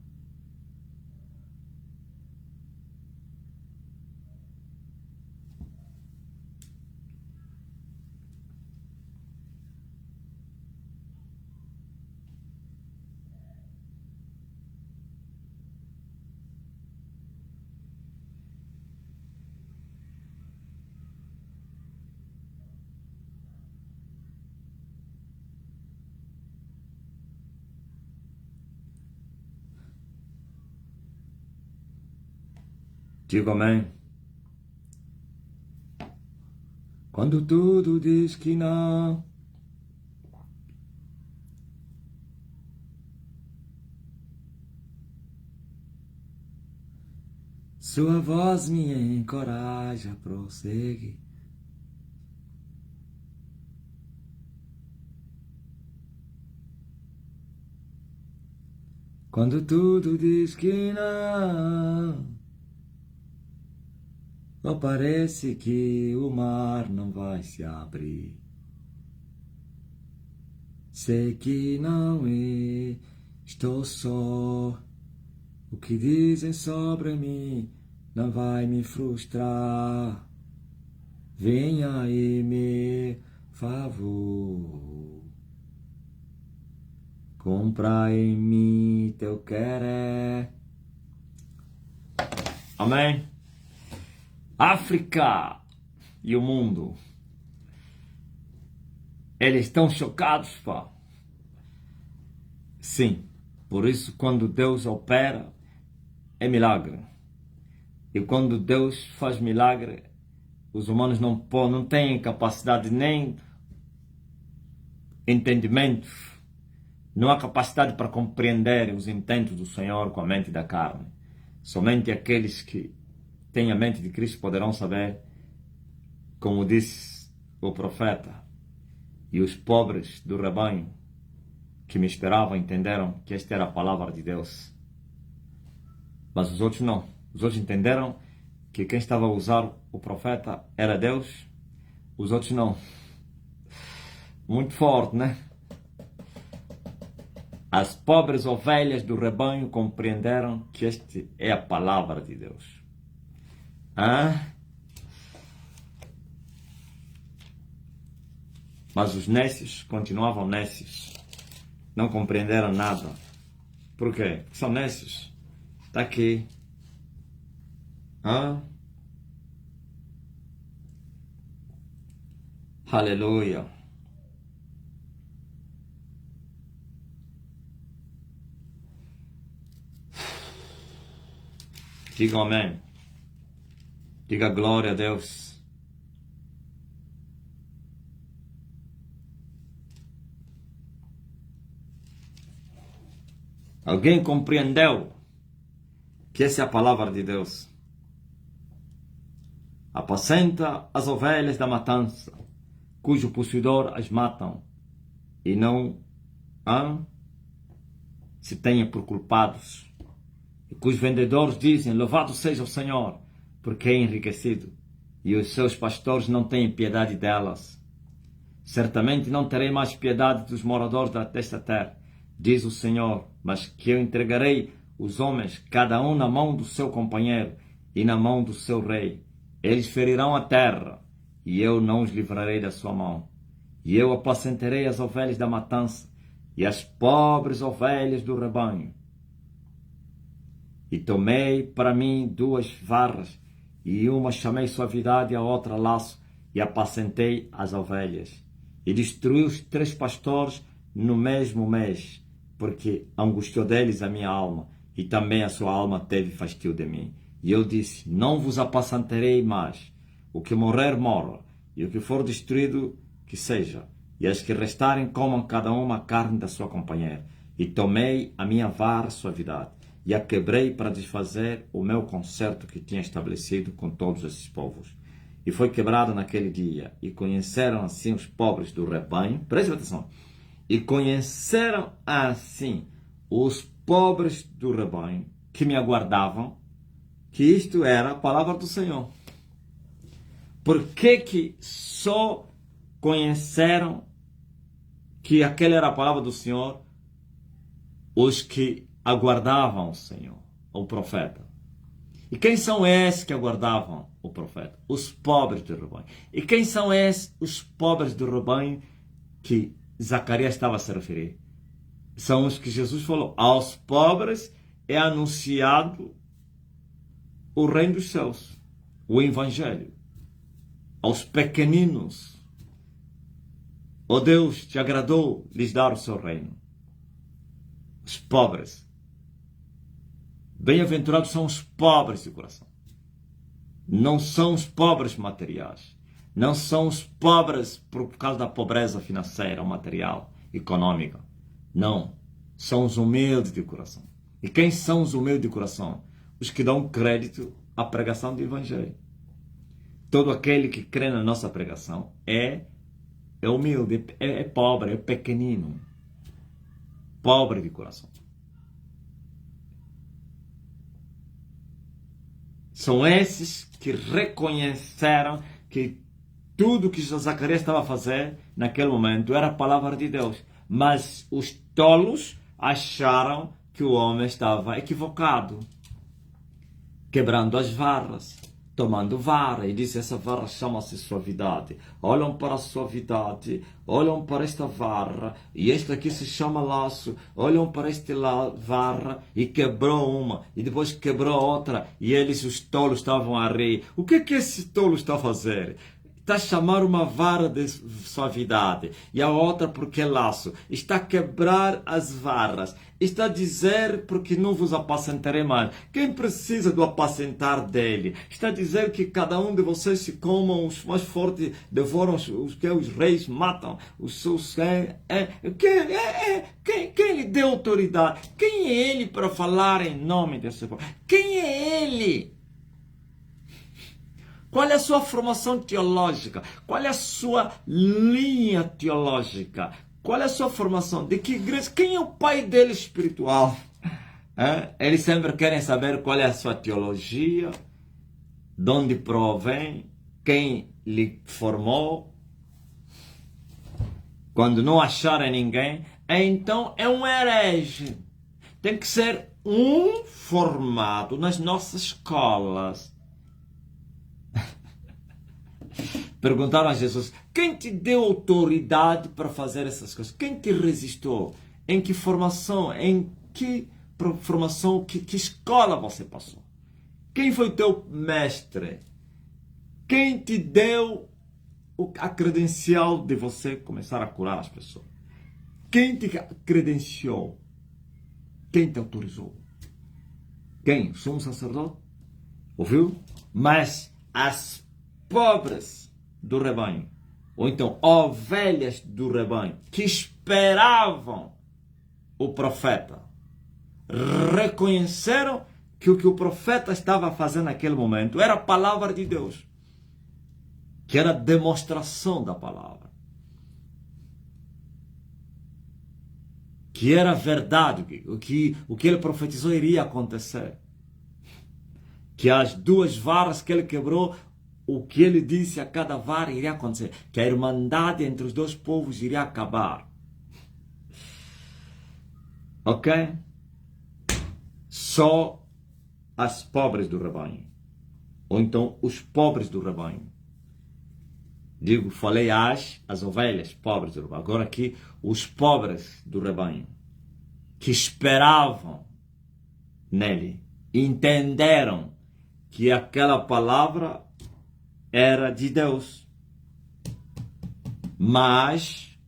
Digo amém. Quando tudo diz que não, sua voz me encoraja a prosseguir. Quando tudo diz que não, ou parece que o mar não vai se abrir. Sei que não estou só. O que dizem sobre mim não vai me frustrar. Venha e me favor. Compra em mim teu querer. Amém? África e o mundo, eles estão chocados, pá. Sim, por isso quando Deus opera, é milagre. E quando Deus faz milagre, os humanos não têm capacidade nem entendimento, não há capacidade para compreender os intentos do Senhor com a mente da carne. Somente aqueles que têm a mente de Cristo poderão saber, como disse o profeta, e os pobres do rebanho que me esperavam entenderam que esta era a palavra de Deus. Mas os outros não. Os outros entenderam que quem estava a usar o profeta era Deus. Os outros não. Muito forte, né? As pobres ovelhas do rebanho compreenderam que esta é a palavra de Deus. Mas os nécios continuavam nécios. Não compreenderam nada. Por quê? Porque são nécios. Está aqui. Aleluia. Diga amém. Diga glória a Deus. Alguém compreendeu que essa é a palavra de Deus? Apacenta as ovelhas da matança, cujo possuidor as matam, e não se tenha por culpados, e cujos vendedores dizem: louvado seja o Senhor, porque é enriquecido, e os seus pastores não têm piedade delas. Certamente não terei mais piedade dos moradores desta terra, diz o Senhor, mas que eu entregarei os homens, cada um na mão do seu companheiro e na mão do seu rei. Eles ferirão a terra, e eu não os livrarei da sua mão. E eu apacentarei as ovelhas da matança e as pobres ovelhas do rebanho. E tomei para mim 2 varas, e uma chamei suavidade e a outra laço, e apacentei as ovelhas. E destruí os 3 pastores no mesmo mês, porque angustiou deles a minha alma, e também a sua alma teve fastio de mim. E eu disse: não vos apacentarei mais. O que morrer, morra, e o que for destruído, que seja. E as que restarem, comam cada uma a carne da sua companheira. E tomei a minha vara suavidade, e a quebrei para desfazer o meu concerto que tinha estabelecido com todos esses povos. E foi quebrado naquele dia, e conheceram assim os pobres do rebanho. Preste atenção. E conheceram assim os pobres do rebanho que me aguardavam, que isto era a palavra do Senhor. Por que só conheceram que aquela era a palavra do Senhor os que aguardavam o Senhor, o profeta? E quem são esses que aguardavam o profeta? Os pobres do rebanho. E quem são esses os pobres do rebanho que Zacarias estava a se referir? São os que Jesus falou: aos pobres é anunciado o reino dos céus, o evangelho. Aos pequeninos, ó Deus, te agradou lhes dar o seu reino. Os pobres. Bem-aventurados são os pobres de coração. Não são os pobres materiais. Não são os pobres por causa da pobreza financeira, material, econômica. Não. São os humildes de coração. E quem são os humildes de coração? Os que dão crédito à pregação do evangelho. Todo aquele que crê na nossa pregação é humilde, é pobre, é pequenino. Pobre de coração. São esses que reconheceram que tudo que Zacarias estava a fazer naquele momento era a palavra de Deus. Mas os tolos acharam que o homem estava equivocado, quebrando as varas, tomando vara, e disse: essa vara chama-se suavidade. Olham para a suavidade, olham para esta vara, e esta aqui se chama laço. Olham para esta vara, e quebrou uma, e depois quebrou outra, e eles, os tolos, estavam a rir. O que esse tolo está a fazer? Está a chamar uma vara de suavidade e a outra porque é laço. Está a quebrar as varas. Está a dizer porque não vos apacentarei mais. Quem precisa do apacentar dele? Está a dizer que cada um de vocês se comam, os mais fortes devoram os que os reis matam. Os seus... Quem lhe deu autoridade? Quem é ele para falar em nome desse povo? Quem é ele? Qual é a sua formação teológica? Qual é a sua linha teológica? Qual é a sua formação? De que igreja? Quem é o pai dele espiritual? Eles sempre querem saber qual é a sua teologia, de onde provém, quem lhe formou. Quando não acharem ninguém, então é um herege. Tem que ser um formado nas nossas escolas. Perguntaram a Jesus: quem te deu autoridade para fazer essas coisas? Quem te resistiu? Em que formação? Em que formação? Que escola você passou? Quem foi teu mestre? Quem te deu a credencial de você começar a curar as pessoas? Quem te credenciou? Quem te autorizou? Quem? O sumo sacerdote? Ouviu? Mas as pobres do rebanho, ou então ovelhas do rebanho, que esperavam o profeta, reconheceram que o profeta estava fazendo naquele momento era a palavra de Deus, que era a demonstração da palavra, que era verdade, o que ele profetizou iria acontecer, que as duas varas que ele quebrou, o que ele disse a cada vara iria acontecer, que a irmandade entre os dois povos iria acabar. Ok? Só as pobres do rebanho, ou então os pobres do rebanho. Falei as ovelhas pobres do rebanho. Agora aqui, os pobres do rebanho, que esperavam nele, entenderam que aquela palavra era de Deus. Mas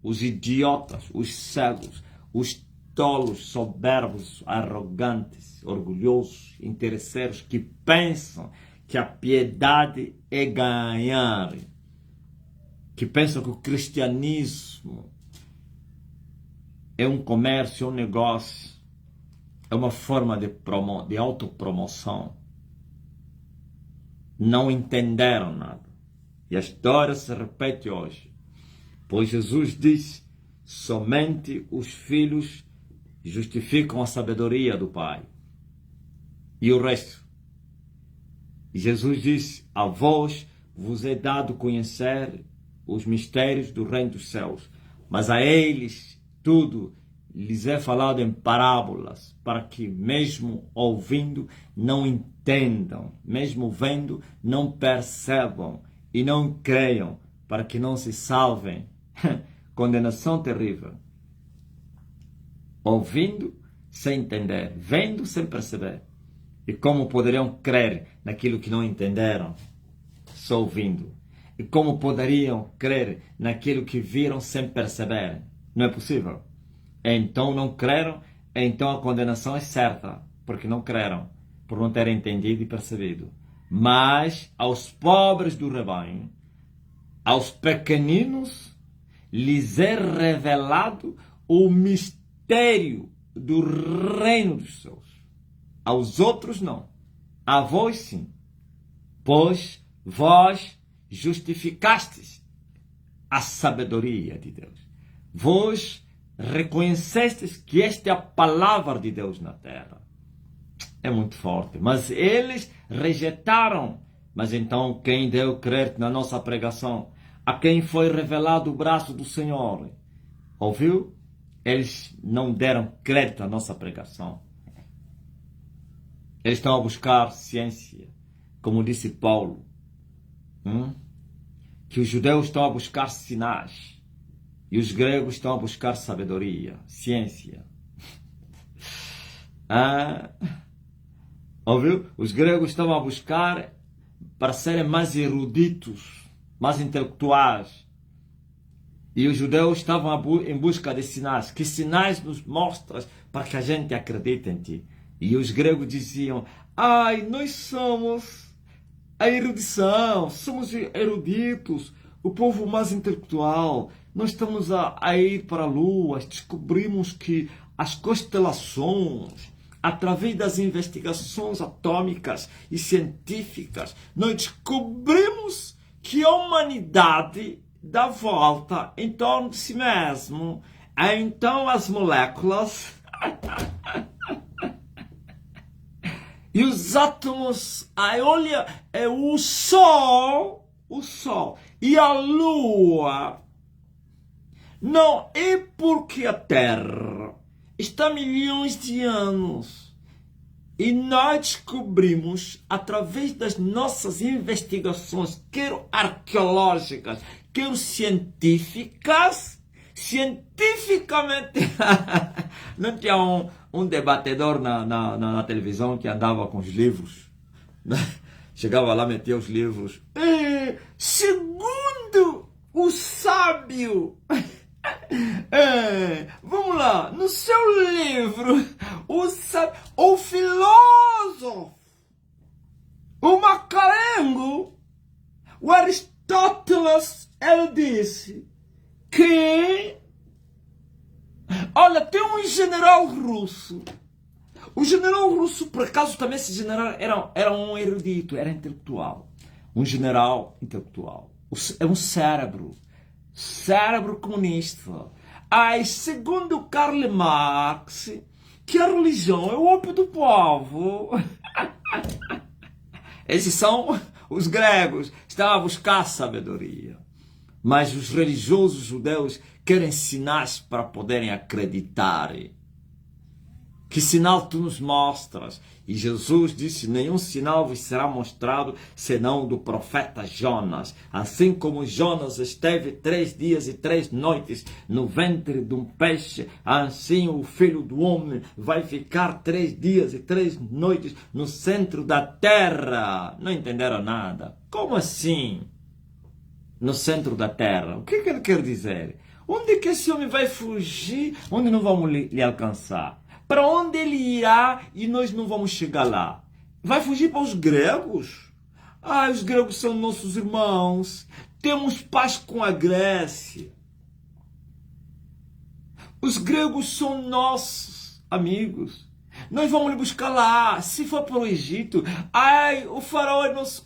os idiotas, os cegos, os tolos, soberbos, arrogantes, orgulhosos, interesseiros, que pensam que a piedade é ganhar, que pensam que o cristianismo é um comércio, é um negócio, é uma forma de autopromoção, não entenderam nada. E a história se repete hoje. Pois Jesus disse: somente os filhos justificam a sabedoria do Pai. E o resto? Jesus disse: a vós vos é dado conhecer os mistérios do reino dos céus, mas a eles tudo lhes é falado em parábolas, para que mesmo ouvindo não entendam, mesmo vendo não percebam e não creiam, para que não se salvem. Condenação terrível. Ouvindo sem entender, vendo sem perceber. E como poderiam crer naquilo que não entenderam, só ouvindo? E como poderiam crer naquilo que viram sem perceber? Não é possível. Então não creram, então a condenação é certa, porque não creram, por não terem entendido e percebido. Mas aos pobres do rebanho, aos pequeninos, lhes é revelado o mistério do reino dos céus. Aos outros não. A vós sim. Pois vós justificastes a sabedoria de Deus. Vós reconhecestes que esta é a palavra de Deus na terra. É muito forte. Mas eles rejeitaram. Mas então quem deu crédito na nossa pregação? A quem foi revelado o braço do Senhor? Ouviu? Eles não deram crédito à nossa pregação. Eles estão a buscar ciência. Como disse Paulo. Que os judeus estão a buscar sinais. E os gregos estão a buscar sabedoria, ciência. Ouviu? Os gregos estão a buscar para serem mais eruditos, mais intelectuais. E os judeus estavam em busca de sinais. Que sinais nos mostras para que a gente acredite em ti? E os gregos diziam, nós somos a erudição, somos eruditos, o povo mais intelectual. Nós estamos a ir para a Lua, descobrimos que as constelações, através das investigações atômicas e científicas, nós descobrimos que a humanidade dá volta em torno de si mesmo. Então as moléculas e os átomos, olha, é o Sol e a Lua. Não é porque a Terra está há milhões de anos e nós descobrimos, através das nossas investigações, quer arqueológicas, quer científicamente, não tinha um debatedor na televisão que andava com os livros, chegava lá, metia os livros, segundo o sábio, vamos lá, no seu livro, o filósofo, o Macarengo, o Aristóteles, ele disse que, olha, tem um general russo. O general russo, por acaso, também esse general era um erudito, era intelectual. Um general intelectual. É um cérebro comunista. Segundo Karl Marx, que a religião é o ópio do povo. Esses são os gregos, estavam a buscar sabedoria. Mas os religiosos judeus querem sinais para poderem acreditar. Que sinal tu nos mostras? E Jesus disse, nenhum sinal vos será mostrado, senão do profeta Jonas. Assim como Jonas esteve 3 dias e 3 noites no ventre de um peixe, assim o Filho do Homem vai ficar 3 dias e 3 noites no centro da terra. Não entenderam nada? Como assim? No centro da terra? O que ele quer dizer? Onde que esse homem vai fugir? Onde não vamos lhe alcançar? Para onde ele irá e nós não vamos chegar lá? Vai fugir para os gregos? Os gregos são nossos irmãos. Temos paz com a Grécia. Os gregos são nossos amigos. Nós vamos lhe buscar lá. Se for para o Egito, o faraó é nosso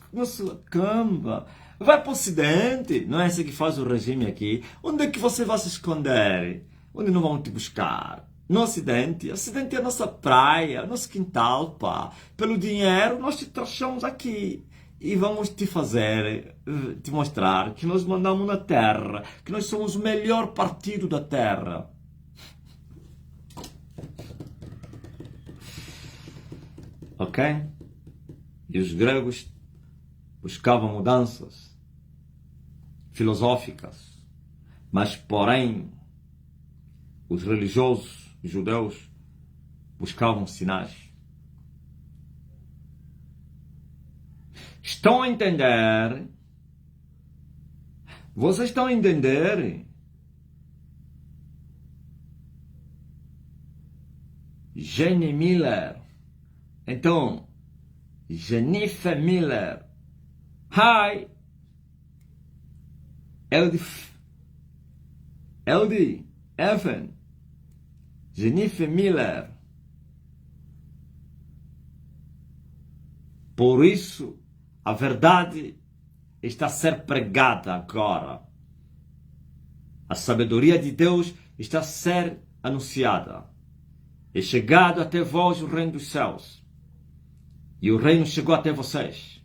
camba. Vai para o Ocidente. Não é esse que faz o regime aqui. Onde é que você vai se esconder? Onde não vão te buscar? No Ocidente. O Ocidente é a nossa praia, nosso quintal, pá. Pelo dinheiro, nós te trouxemos aqui. E vamos te mostrar que nós mandamos na terra, que nós somos o melhor partido da terra. Ok? E os gregos buscavam mudanças filosóficas, mas porém os religiosos os judeus buscavam sinais. Estão a entender? Vocês estão a entender? Jenny Miller. Então, Jennifer Miller. Hi. LD. Evan. Jennifer Miller. Por isso, a verdade está a ser pregada agora. A sabedoria de Deus está a ser anunciada. É chegado até vós o reino dos céus. E o reino chegou até vocês.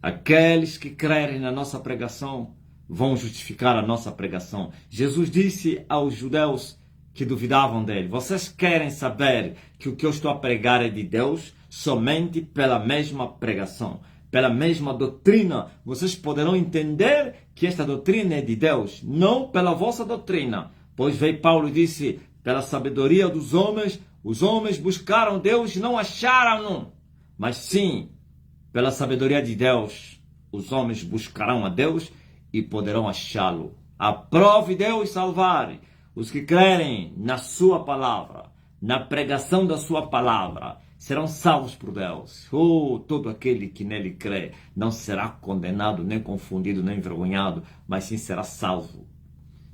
Aqueles que crerem na nossa pregação vão justificar a nossa pregação. Jesus disse aos judeus que duvidavam dele: vocês querem saber que o que eu estou a pregar é de Deus? Somente pela mesma pregação, pela mesma doutrina, vocês poderão entender que esta doutrina é de Deus, não pela vossa doutrina. Pois veio Paulo e disse: pela sabedoria dos homens, os homens buscaram Deus e não acharam-no. Mas sim, pela sabedoria de Deus, os homens buscarão a Deus e poderão achá-lo. Aprove Deus salvar os que crerem na sua palavra, na pregação da sua palavra. Serão salvos por Deus. Todo aquele que nele crê não será condenado, nem confundido, nem envergonhado, mas sim será salvo.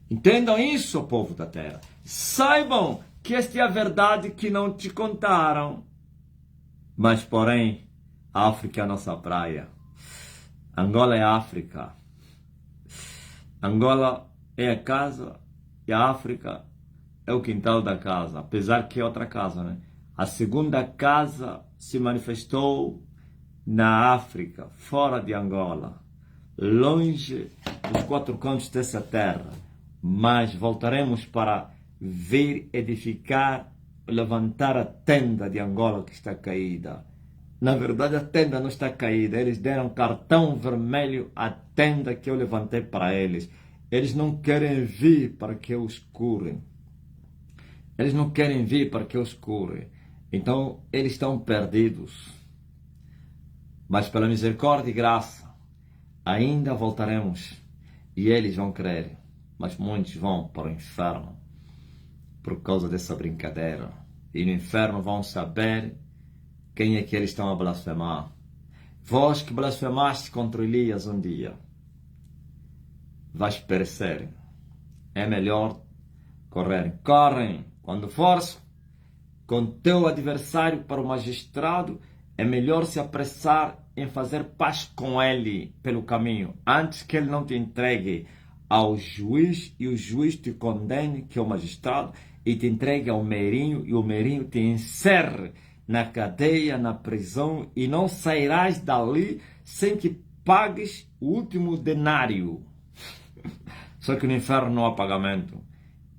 Entendam isso, povo da terra. Saibam que esta é a verdade que não te contaram. Mas, porém, a África é a nossa praia. Angola é a África. Angola é a casa e a África é o quintal da casa. Apesar que é outra casa, né? A segunda casa se manifestou na África, fora de Angola, longe dos quatro cantos dessa terra. Mas voltaremos para vir edificar, levantar a tenda de Angola que está caída. Na verdade, a tenda não está caída. Eles deram cartão vermelho à tenda que eu levantei para eles. Eles não querem vir para que eu os cure. Eles não querem vir para que eu os cure. Então, eles estão perdidos. Mas pela misericórdia e graça, ainda voltaremos. E eles vão crer. Mas muitos vão para o inferno por causa dessa brincadeira. E no inferno vão saber quem é que eles estão a blasfemar. Vós que blasfemaste contra Elias um dia, vais perecer. É melhor correrem. Correm. Quando fores com teu adversário para o magistrado, é melhor se apressar em fazer paz com ele pelo caminho, antes que ele não te entregue ao juiz e o juiz te condene, que é o magistrado, e te entregue ao meirinho e o meirinho te encerre na cadeia, na prisão, e não sairás dali sem que pagues o último denário. Só que no inferno não há pagamento,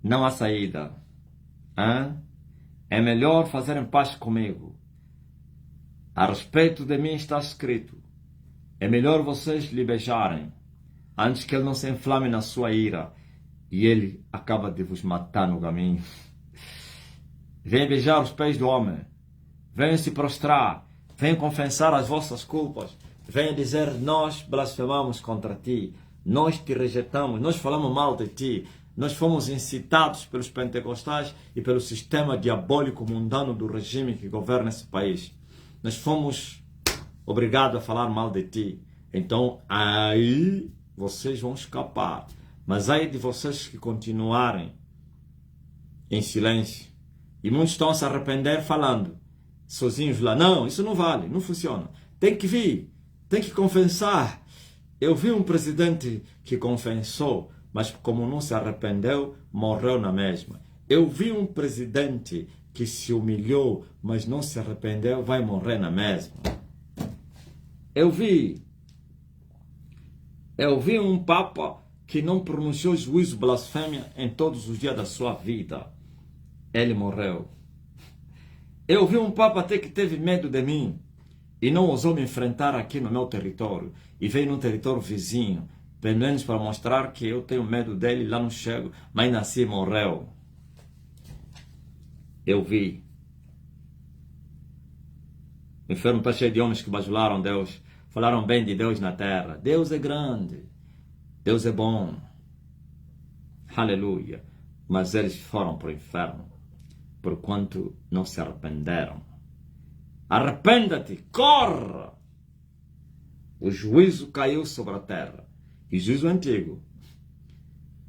não há saída. É melhor fazerem paz comigo. A respeito de mim está escrito: é melhor vocês lhe beijarem, antes que ele não se inflame na sua ira e ele acaba de vos matar no caminho. Venham beijar os pés do homem, venham se prostrar, venham confessar as vossas culpas, venham dizer: nós blasfemamos contra ti, nós te rejeitamos, nós falamos mal de ti, nós fomos incitados pelos pentecostais e pelo sistema diabólico mundano do regime que governa esse país. Nós fomos obrigados a falar mal de ti. Então aí vocês vão escapar. Mas aí de vocês que continuarem em silêncio. E muitos estão a se arrepender falando sozinhos lá: não, isso não vale, não funciona. Tem que vir, tem que confessar. Eu vi um presidente que confessou, mas como não se arrependeu, morreu na mesma. Eu vi um presidente que se humilhou, mas não se arrependeu, vai morrer na mesma. Eu vi um papa que não pronunciou juízo blasfêmia em todos os dias da sua vida. Ele morreu. Eu vi um papa até que teve medo de mim e não ousou me enfrentar aqui no meu território e veio num território vizinho, pelo menos para mostrar que eu tenho medo dele, lá não chego, mas nasci e morreu. Eu vi. O inferno está cheio de homens que bajularam Deus, falaram bem de Deus na terra. Deus é grande, Deus é bom, aleluia. Mas eles foram para o inferno, porquanto não se arrependeram. Arrependa-te, corra! O juízo caiu sobre a terra. E juízo antigo.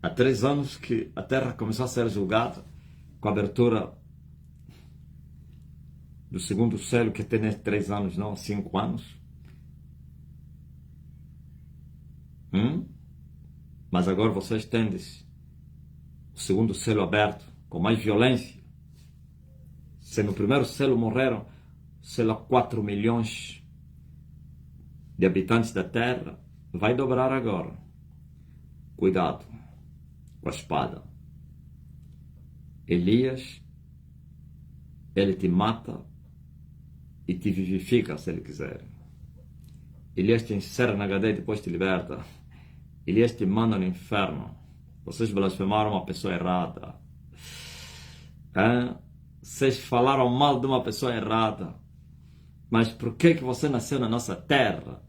Há 3 anos que a terra começou a ser julgada, com a abertura do segundo selo, que tem 3 anos, não 5 anos. Mas agora vocês tendem o segundo selo aberto, com mais violência. Se no primeiro selo morreram sei lá, 4 milhões de habitantes da terra, vai dobrar agora. Cuidado com a espada. Elias, ele te mata e te vivifica se ele quiser. Elias te encerra na cadeia e depois te liberta. Elias te manda no inferno. Vocês blasfemaram uma pessoa errada. Vocês falaram mal de uma pessoa errada. Mas por que você nasceu na nossa terra?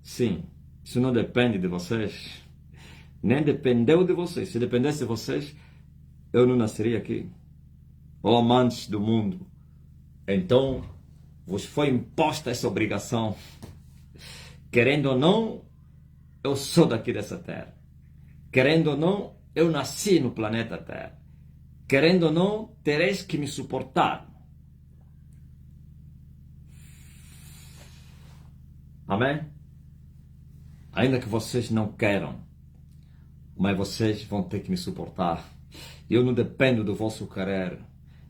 Sim, isso não depende de vocês. Nem dependeu de vocês. Se dependesse de vocês, eu não nasceria aqui. Ó amantes do mundo. Então, vos foi imposta essa obrigação. Querendo ou não, eu sou daqui dessa terra. Querendo ou não, eu nasci no planeta Terra. Querendo ou não, tereis que me suportar. Amém? Ainda que vocês não queiram, mas vocês vão ter que me suportar. Eu não dependo do vosso querer.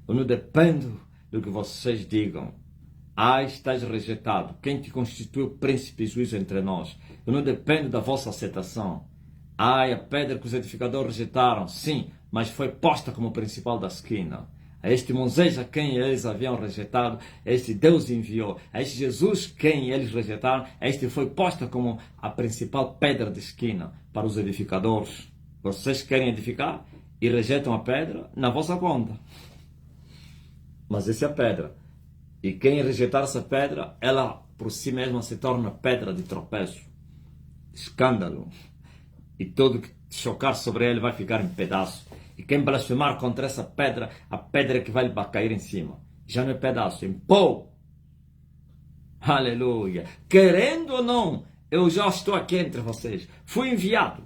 Eu não dependo do que vocês digam. Estás rejeitado. Quem te constituiu príncipe e juiz entre nós? Eu não dependo da vossa aceitação. A pedra que os edificadores rejeitaram, sim, mas foi posta como principal da esquina. A este Moisés a quem eles haviam rejeitado, a este Deus enviou. A este Jesus quem eles rejeitaram, a este foi posta como a principal pedra de esquina para os edificadores. Vocês querem edificar e rejeitam a pedra na vossa conta. Mas essa é a pedra. E quem rejeitar essa pedra, ela por si mesma se torna pedra de tropeço, escândalo. E tudo que chocar sobre ele vai ficar em pedaços. E quem blasfemar contra essa pedra, a pedra que vai lhe cair em cima. Já não é pedaço, é em pó. Aleluia. Querendo ou não, eu já estou aqui entre vocês. Fui enviado.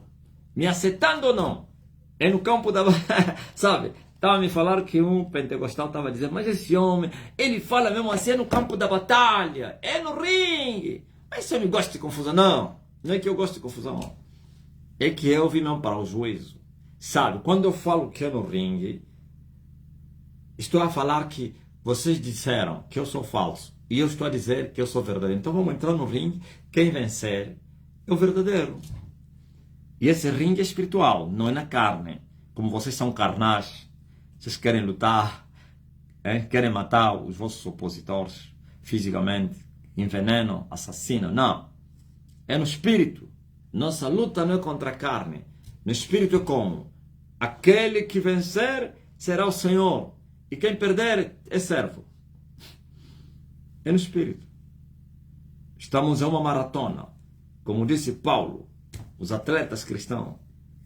Me aceitando ou não. É no campo da... Sabe? Estava a me falar que um pentecostal estava dizendo, mas esse homem, ele fala mesmo assim, é no campo da batalha, é no ringue. Mas eu não gosto de confusão, não. Não é que eu gosto de confusão. É que eu vim não para o juízo. Sabe, quando eu falo que é no ringue, estou a falar que vocês disseram que eu sou falso. E eu estou a dizer que eu sou verdadeiro. Então vamos entrar no ringue. Quem vencer é o verdadeiro. E esse ringue é espiritual, não é na carne. Como vocês são carnais, vocês querem lutar, querem matar os vossos opositores fisicamente, envenenam, assassinam. Não. É no espírito. Nossa luta não é contra a carne. No espírito é como? Aquele que vencer será o Senhor. E quem perder é servo. É no espírito. Estamos em uma maratona. Como disse Paulo, os atletas cristãos,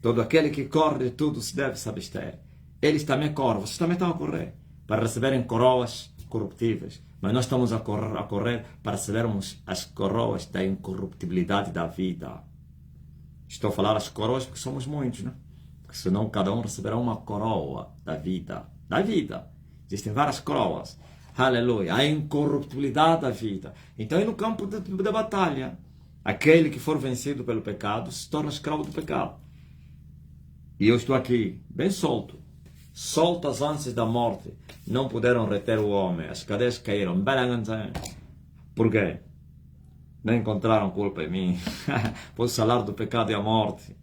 todo aquele que corre de tudo se deve se abster. Eles também correm, vocês também estão a correr, para receberem coroas corruptíveis. Mas nós estamos a correr para recebermos as coroas da incorruptibilidade da vida. Estou a falar as coroas porque somos muitos, né? Porque senão cada um receberá uma coroa da vida. Da vida. Existem várias coroas. Aleluia. A incorruptibilidade da vida. Então é no campo da batalha. Aquele que for vencido pelo pecado se torna escravo do pecado. E eu estou aqui, bem solto. Solto as ânsias da morte. Não puderam reter o homem. As cadeias caíram. Por quê? Não encontraram culpa em mim. Pois o salário do pecado é a morte.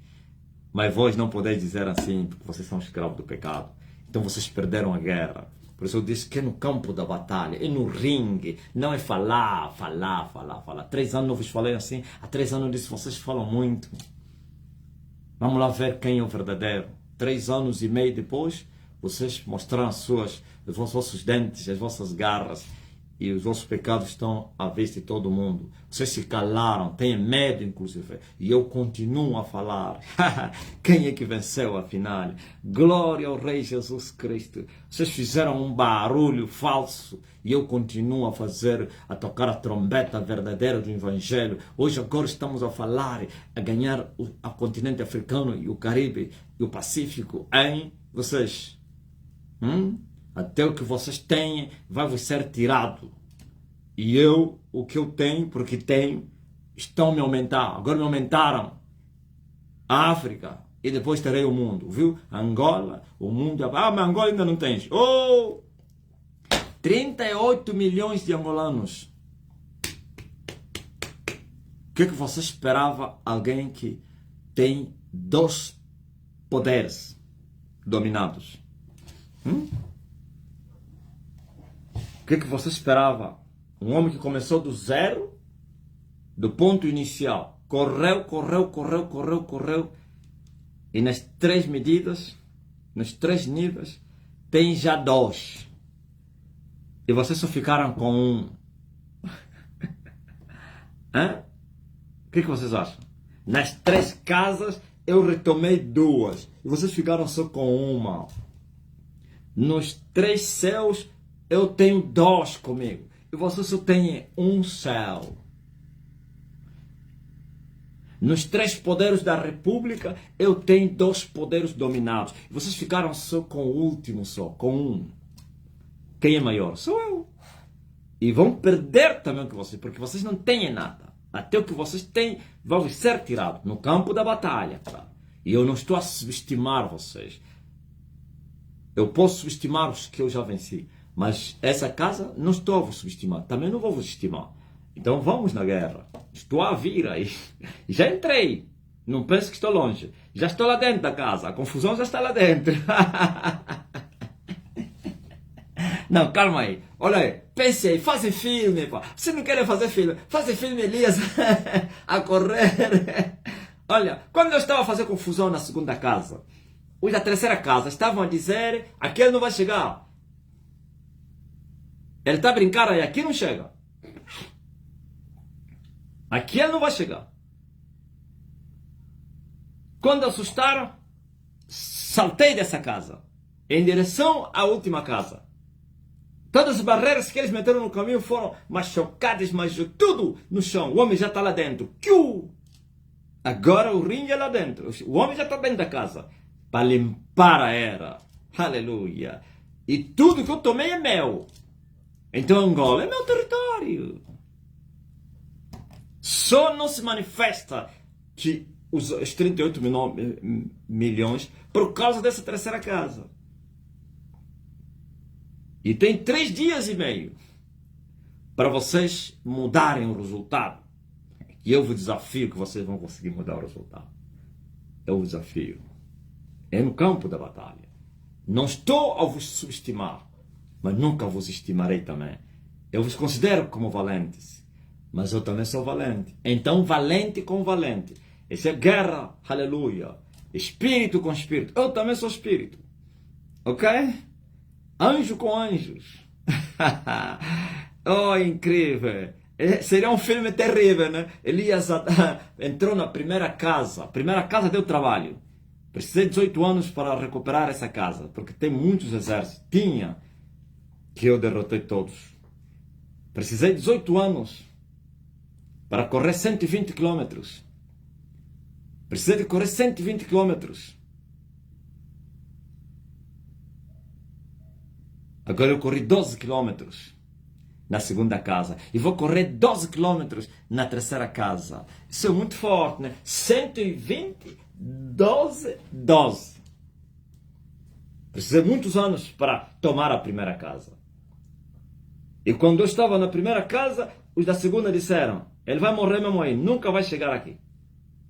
Mas vós não podeis dizer assim, porque vocês são escravos do pecado. Então vocês perderam a guerra. Por isso eu disse que é no campo da batalha, é no ringue. Não é falar. 3 anos eu vos falei assim. Há 3 anos eu disse, vocês falam muito. Vamos lá ver quem é o verdadeiro. 3 anos e meio depois, vocês mostraram os vossos dentes, as vossas garras. E os vossos pecados estão à vista de todo mundo. Vocês se calaram, têm medo inclusive. E eu continuo a falar. Quem é que venceu afinal? Glória ao Rei Jesus Cristo. Vocês fizeram um barulho falso. E eu continuo a tocar a trombeta verdadeira do Evangelho. Hoje agora estamos a falar, a ganhar o continente africano e o Caribe e o Pacífico em vocês. Até o que vocês têm vai vos ser tirado. E eu, o que eu tenho, porque tenho, estão a me aumentar. Agora me aumentaram a África e depois terei o mundo. Viu? Angola, o mundo. Mas Angola ainda não tens. Oh! 38 milhões de angolanos. O que você esperava alguém que tem 2 poderes dominados? O que você esperava? Um homem que começou do zero, do ponto inicial. Correu. E nas 3 medidas, nos 3 níveis, tem já 2. E vocês só ficaram com 1. Hã? O que vocês acham? Nas 3 casas, eu retomei 2. E vocês ficaram só com 1. Nos 3 céus, eu tenho 2 comigo. E vocês só têm 1 céu. Nos 3 poderes da República, eu tenho 2 poderes dominados. E vocês ficaram só com o último, com 1. Quem é maior? Sou eu. E vão perder também com vocês, porque vocês não têm nada. Até o que vocês têm vai ser tirado no campo da batalha. Tá? E eu não estou a subestimar vocês. Eu posso subestimar os que eu já venci. Mas essa casa não estou a vos subestimar. Também não vou vos estimar. Então vamos na guerra. Estou a vir aí. Já entrei. Não pense que estou longe. Já estou lá dentro da casa. A confusão já está lá dentro. Não, calma aí. Olha aí. Pense aí. Faça filme, pá. Se não querem fazer filme, faça filme, Elias. A correr. Olha, quando eu estava a fazer confusão na segunda casa, os da terceira casa estavam a dizer: aquele não vai chegar. Ele está a brincar aí. Aqui não chega. Aqui ele não vai chegar. Quando assustaram, saltei dessa casa em direção à última casa. Todas as barreiras que eles meteram no caminho foram machucadas, mas tudo no chão. O homem já está lá dentro. Agora o ringue é lá dentro. O homem já está dentro da casa. Para limpar a era. Aleluia. E tudo que eu tomei é meu. Então Angola é meu território. Só não se manifesta que os 38 milhões por causa dessa terceira casa. E tem 3 dias e meio para vocês mudarem o resultado. E eu vos desafio que vocês vão conseguir mudar o resultado. Eu vos desafio. É no campo da batalha. Não estou a vos subestimar, mas nunca vos estimarei também. Eu vos considero como valentes. Mas eu também sou valente. Então, valente com valente. Isso é guerra, aleluia. Espírito com espírito. Eu também sou espírito. Ok? Anjo com anjos. Oh, incrível. Seria um filme terrível, né? Elias entrou na primeira casa. A primeira casa deu trabalho. Precisei de 18 anos para recuperar essa casa. Porque tem muitos exércitos. Tinha. Que eu derrotei todos. Precisei de 18 anos para correr 120 quilômetros. Precisei de correr 120 quilômetros. Agora eu corri 12 quilômetros na segunda casa. E vou correr 12 quilômetros na terceira casa. Isso é muito forte, né? 120, 12, 12. Precisei de muitos anos para tomar a primeira casa. E quando eu estava na primeira casa, os da segunda disseram: ele vai morrer mesmo aí, nunca vai chegar aqui.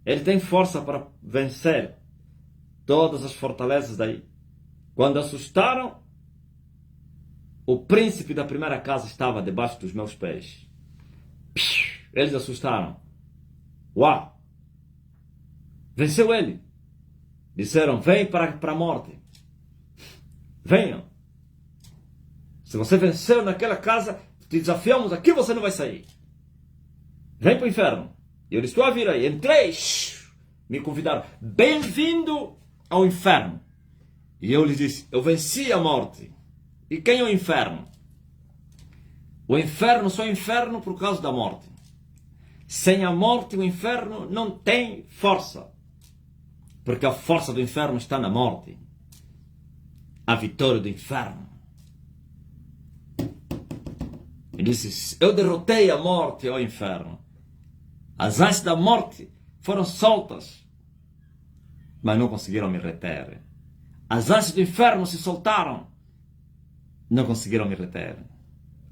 Ele tem força para vencer todas as fortalezas daí. Quando assustaram, o príncipe da primeira casa estava debaixo dos meus pés. Eles assustaram. Uau! Venceu ele. Disseram: vem para a morte. Venham. Se você venceu naquela casa, te desafiamos, aqui você não vai sair. Vem para o inferno. E eu disse: estou a vir aí. Entrei. Me convidaram. Bem-vindo ao inferno. E eu lhes disse: eu venci a morte. E quem é o inferno? O inferno só é inferno por causa da morte. Sem a morte, o inferno não tem força. Porque a força do inferno está na morte. A vitória do inferno. Ele disse: eu derrotei a morte, ó inferno. As asas da morte foram soltas, mas não conseguiram me reter. As asas do inferno se soltaram, não conseguiram me reter.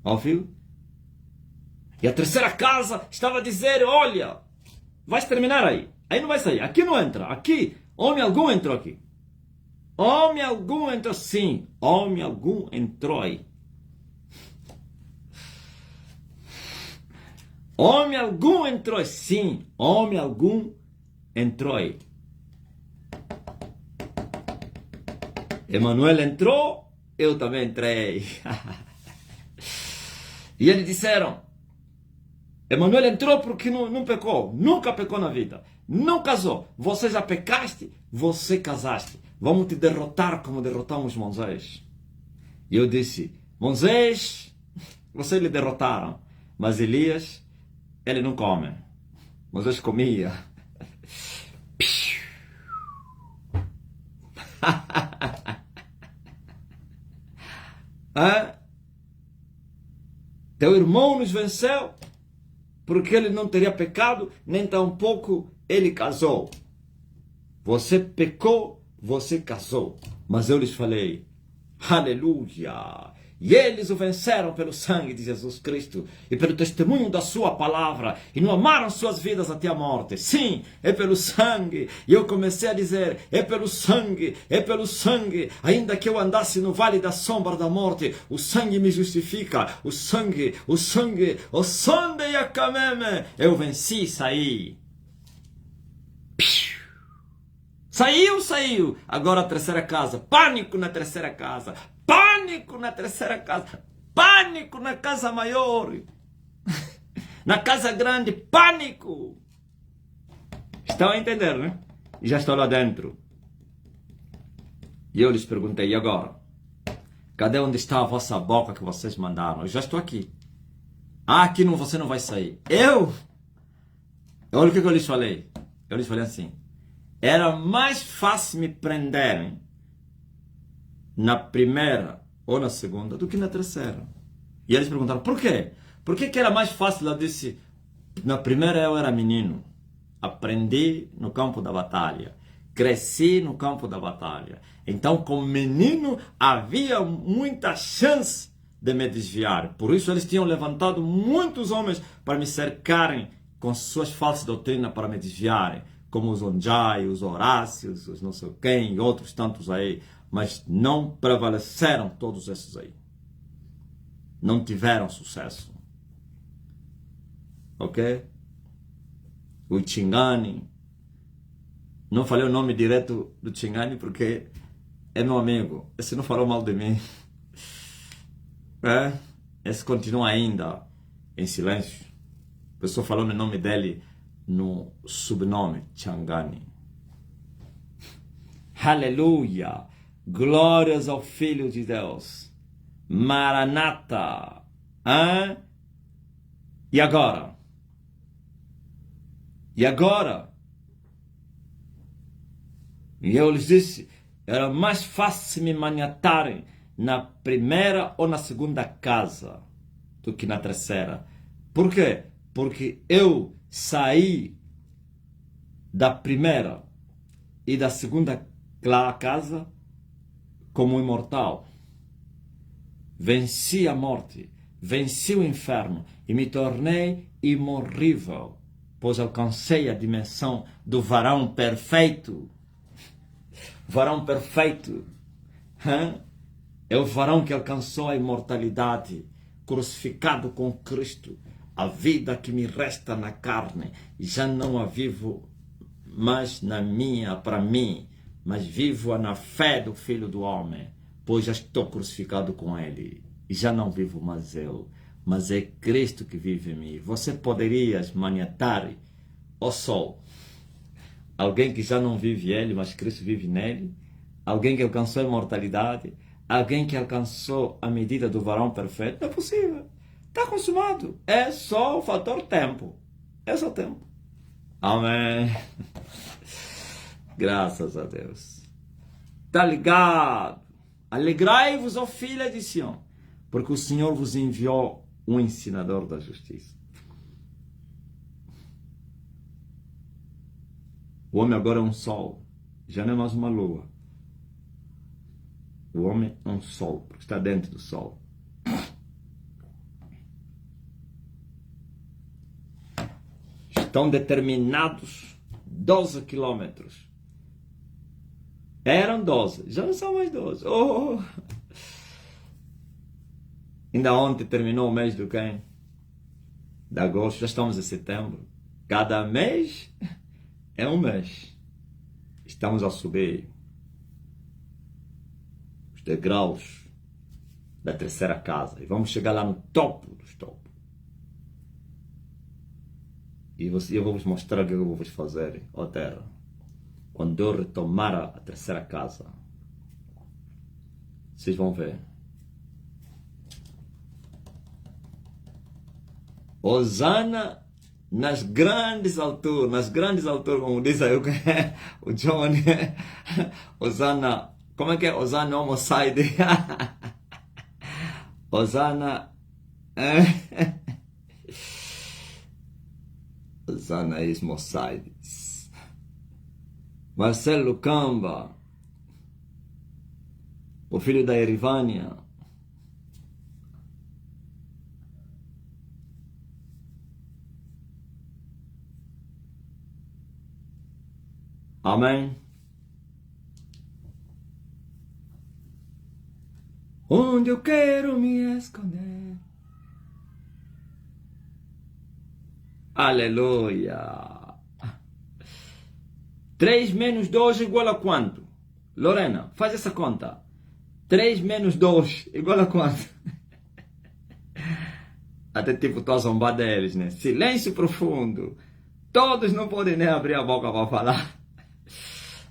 Ouviu? E a terceira casa estava a dizer, olha, vais terminar aí. Aí não vai sair. Aqui não entra. Aqui, homem algum entrou aqui. Homem algum entrou, sim. Homem algum entrou aí. Homem algum entrou, sim. Homem algum entrou aí. Emanuel entrou, eu também entrei. E eles disseram, Emanuel entrou porque não pecou, nunca pecou na vida, não casou. Você já pecaste, você casaste. Vamos te derrotar como derrotamos Moisés. E eu disse, Moisés, vocês lhe derrotaram, mas Elias, ele não come. Moisés comia. Teu irmão nos venceu porque ele não teria pecado, nem tampouco ele casou. Você pecou, você casou. Mas eu lhes falei, aleluia! E eles o venceram pelo sangue de Jesus Cristo e pelo testemunho da sua palavra e não amaram suas vidas até a morte. Sim, é pelo sangue. E eu comecei a dizer, é pelo sangue, é pelo sangue. Ainda que eu andasse no vale da sombra da morte, o sangue me justifica. O sangue, o sangue, o sangue e a cameme. Eu venci e saí. Saiu. Agora a terceira casa. Pânico na terceira casa. Pânico na terceira casa. Pânico na casa maior. Na casa grande. Pânico. Estão a entender, né? Já estou lá dentro. E eu lhes perguntei, e agora? Cadê onde está a vossa boca que vocês mandaram? Eu já estou aqui. Ah, aqui não, você não vai sair. Olha o que eu lhes falei. Eu lhes falei assim. Era mais fácil me prenderem na primeira ou na segunda do que na terceira. E eles perguntaram, por quê? Por que era mais fácil? Eu disse, na primeira eu era menino. Aprendi no campo da batalha. Cresci no campo da batalha. Então, como menino, havia muita chance de me desviar. Por isso, eles tinham levantado muitos homens para me cercarem com suas falsas doutrinas para me desviarem. Como os Onjai, os Horácios, os não sei quem, e outros tantos aí. Mas não prevaleceram todos esses aí. Não tiveram sucesso. Ok? O Chingani. Não falei o nome direto do Chingani porque é meu amigo. Esse não falou mal de mim. Esse continua ainda em silêncio. A pessoa falou o nome dele no subnome, Changani. Aleluia! Glórias ao Filho de Deus. Maranata. E agora? E agora? E eu lhes disse, era mais fácil me maniatarem na primeira ou na segunda casa do que na terceira. Por quê? Porque eu saí da primeira e da segunda casa como imortal. Venci a morte, venci o inferno e me tornei imorrível, pois alcancei a dimensão do varão perfeito. Varão perfeito. É o varão que alcançou a imortalidade, crucificado com Cristo. A vida que me resta na carne, já não a vivo mais na minha, para mim, mas vivo-a na fé do Filho do Homem, pois já estou crucificado com Ele. E já não vivo mais eu, mas é Cristo que vive em mim. Você poderia maniatar o sol. Alguém que já não vive Ele, mas Cristo vive nele. Alguém que alcançou a imortalidade. Alguém que alcançou a medida do varão perfeito. Não é possível. Está consumado. É só o fator tempo. É só tempo. Amém. Graças a Deus. Está ligado? Alegrai-vos, ó filha de Sião, porque o Senhor vos enviou um ensinador da justiça. O homem agora é um sol. Já não é mais uma lua. O homem é um sol, porque está dentro do sol. Estão determinados 12 quilômetros. Eram 12, já não são mais 12. Oh. Ainda ontem terminou o mês do quem? De agosto, já estamos em setembro. Cada mês é um mês. Estamos a subir os degraus da terceira casa. E vamos chegar lá no topo dos topos. E eu vou vos mostrar o que eu vou vos fazer, ó terra. Quando eu retomar a terceira casa. Vocês vão ver. Osana nas grandes alturas, como diz aí o Johnny. Osana, como é que é? Osana homicide. Osana. Osana Ismocides. Marcelo Camba, o filho da Erivânia. Amém? Onde eu quero me esconder. Aleluia. 3 menos 2 igual a quanto? Lorena, faz essa conta. 3 menos 2 igual a quanto? Até tipo, estou a zombar deles, né? Silêncio profundo. Todos não podem nem abrir a boca para falar.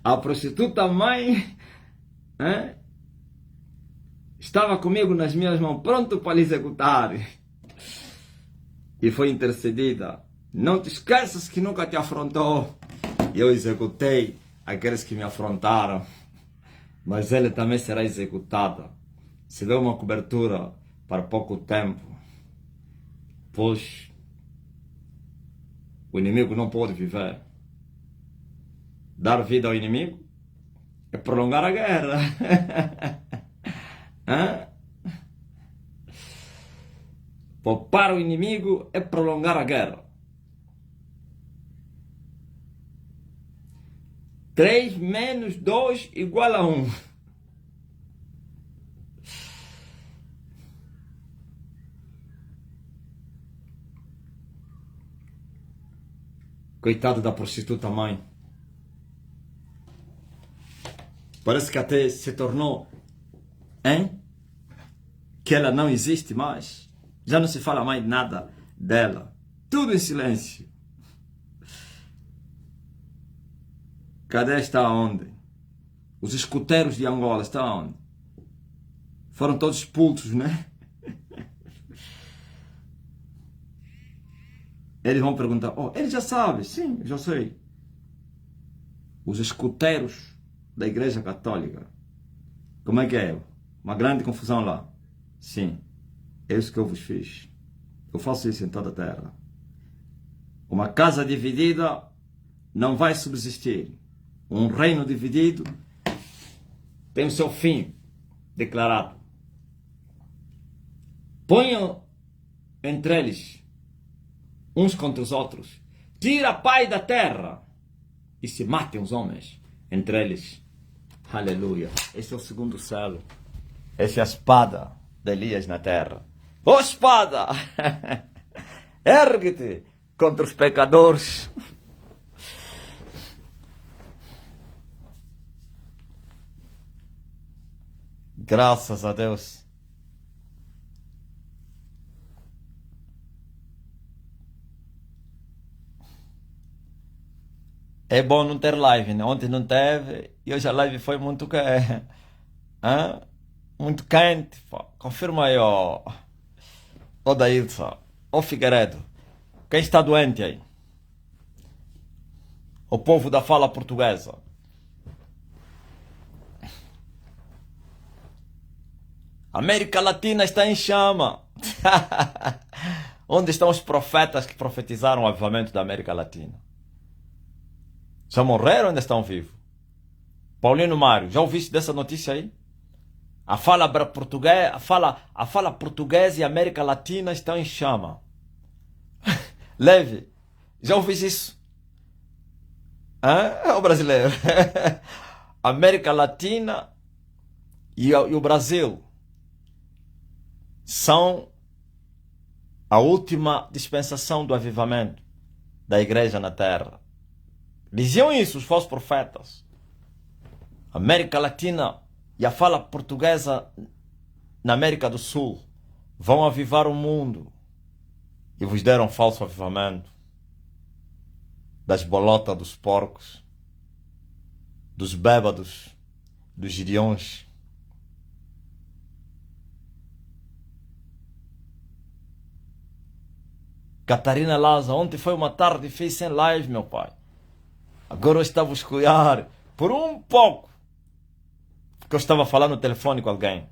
A prostituta mãe estava comigo nas minhas mãos, pronto para lhe executar. E foi intercedida. Não te esqueças que nunca te afrontou. Eu executei aqueles que me afrontaram. Mas ele também será executado. Se deu uma cobertura para pouco tempo. Pois o inimigo não pode viver. Dar vida ao inimigo é prolongar a guerra. Poupar o inimigo é prolongar a guerra. 3 menos 2 igual a 1. Coitado da prostituta mãe. Parece que até se tornou, que ela não existe mais. Já não se fala mais nada dela. Tudo em silêncio. Cadê está onde? Os escuteiros de Angola estão onde? Foram todos expulsos, né? Eles vão perguntar, ele já sabe. Sim, já sei. Os escuteiros da Igreja Católica. Como é que é? Uma grande confusão lá. Sim, é isso que eu vos fiz. Eu faço isso em toda a terra. Uma casa dividida não vai subsistir. Um reino dividido tem o seu fim declarado. Ponham entre eles, uns contra os outros. Tira a paz da terra e se matem os homens entre eles. Aleluia. Esse é o segundo selo. Essa é a espada de Elias na terra. Ó espada! Ergue-te contra os pecadores. Graças a Deus. É bom não ter live, né? Ontem não teve e hoje a live foi muito muito quente. Pô. Confirma aí, ó Daílson, ó Figueiredo. Quem está doente aí? O povo da fala portuguesa. América Latina está em chama. Onde estão os profetas que profetizaram o avivamento da América Latina? Já morreram ou ainda estão vivos? Paulino Mário, já ouviste dessa notícia aí? A fala portuguesa e a América Latina estão em chama. Leve, Já ouviste isso? É o brasileiro. América Latina e o Brasil são a última dispensação do avivamento da igreja na terra. Diziam isso os falsos profetas. América Latina e a fala portuguesa na América do Sul vão avivar o mundo. E vos deram falso avivamento. Das bolotas dos porcos, dos bêbados, dos giriões. Catarina Laza, ontem foi uma tarde difícil sem live, meu pai. Agora eu estava a escolher por um pouco. Porque eu estava falando no telefone com alguém.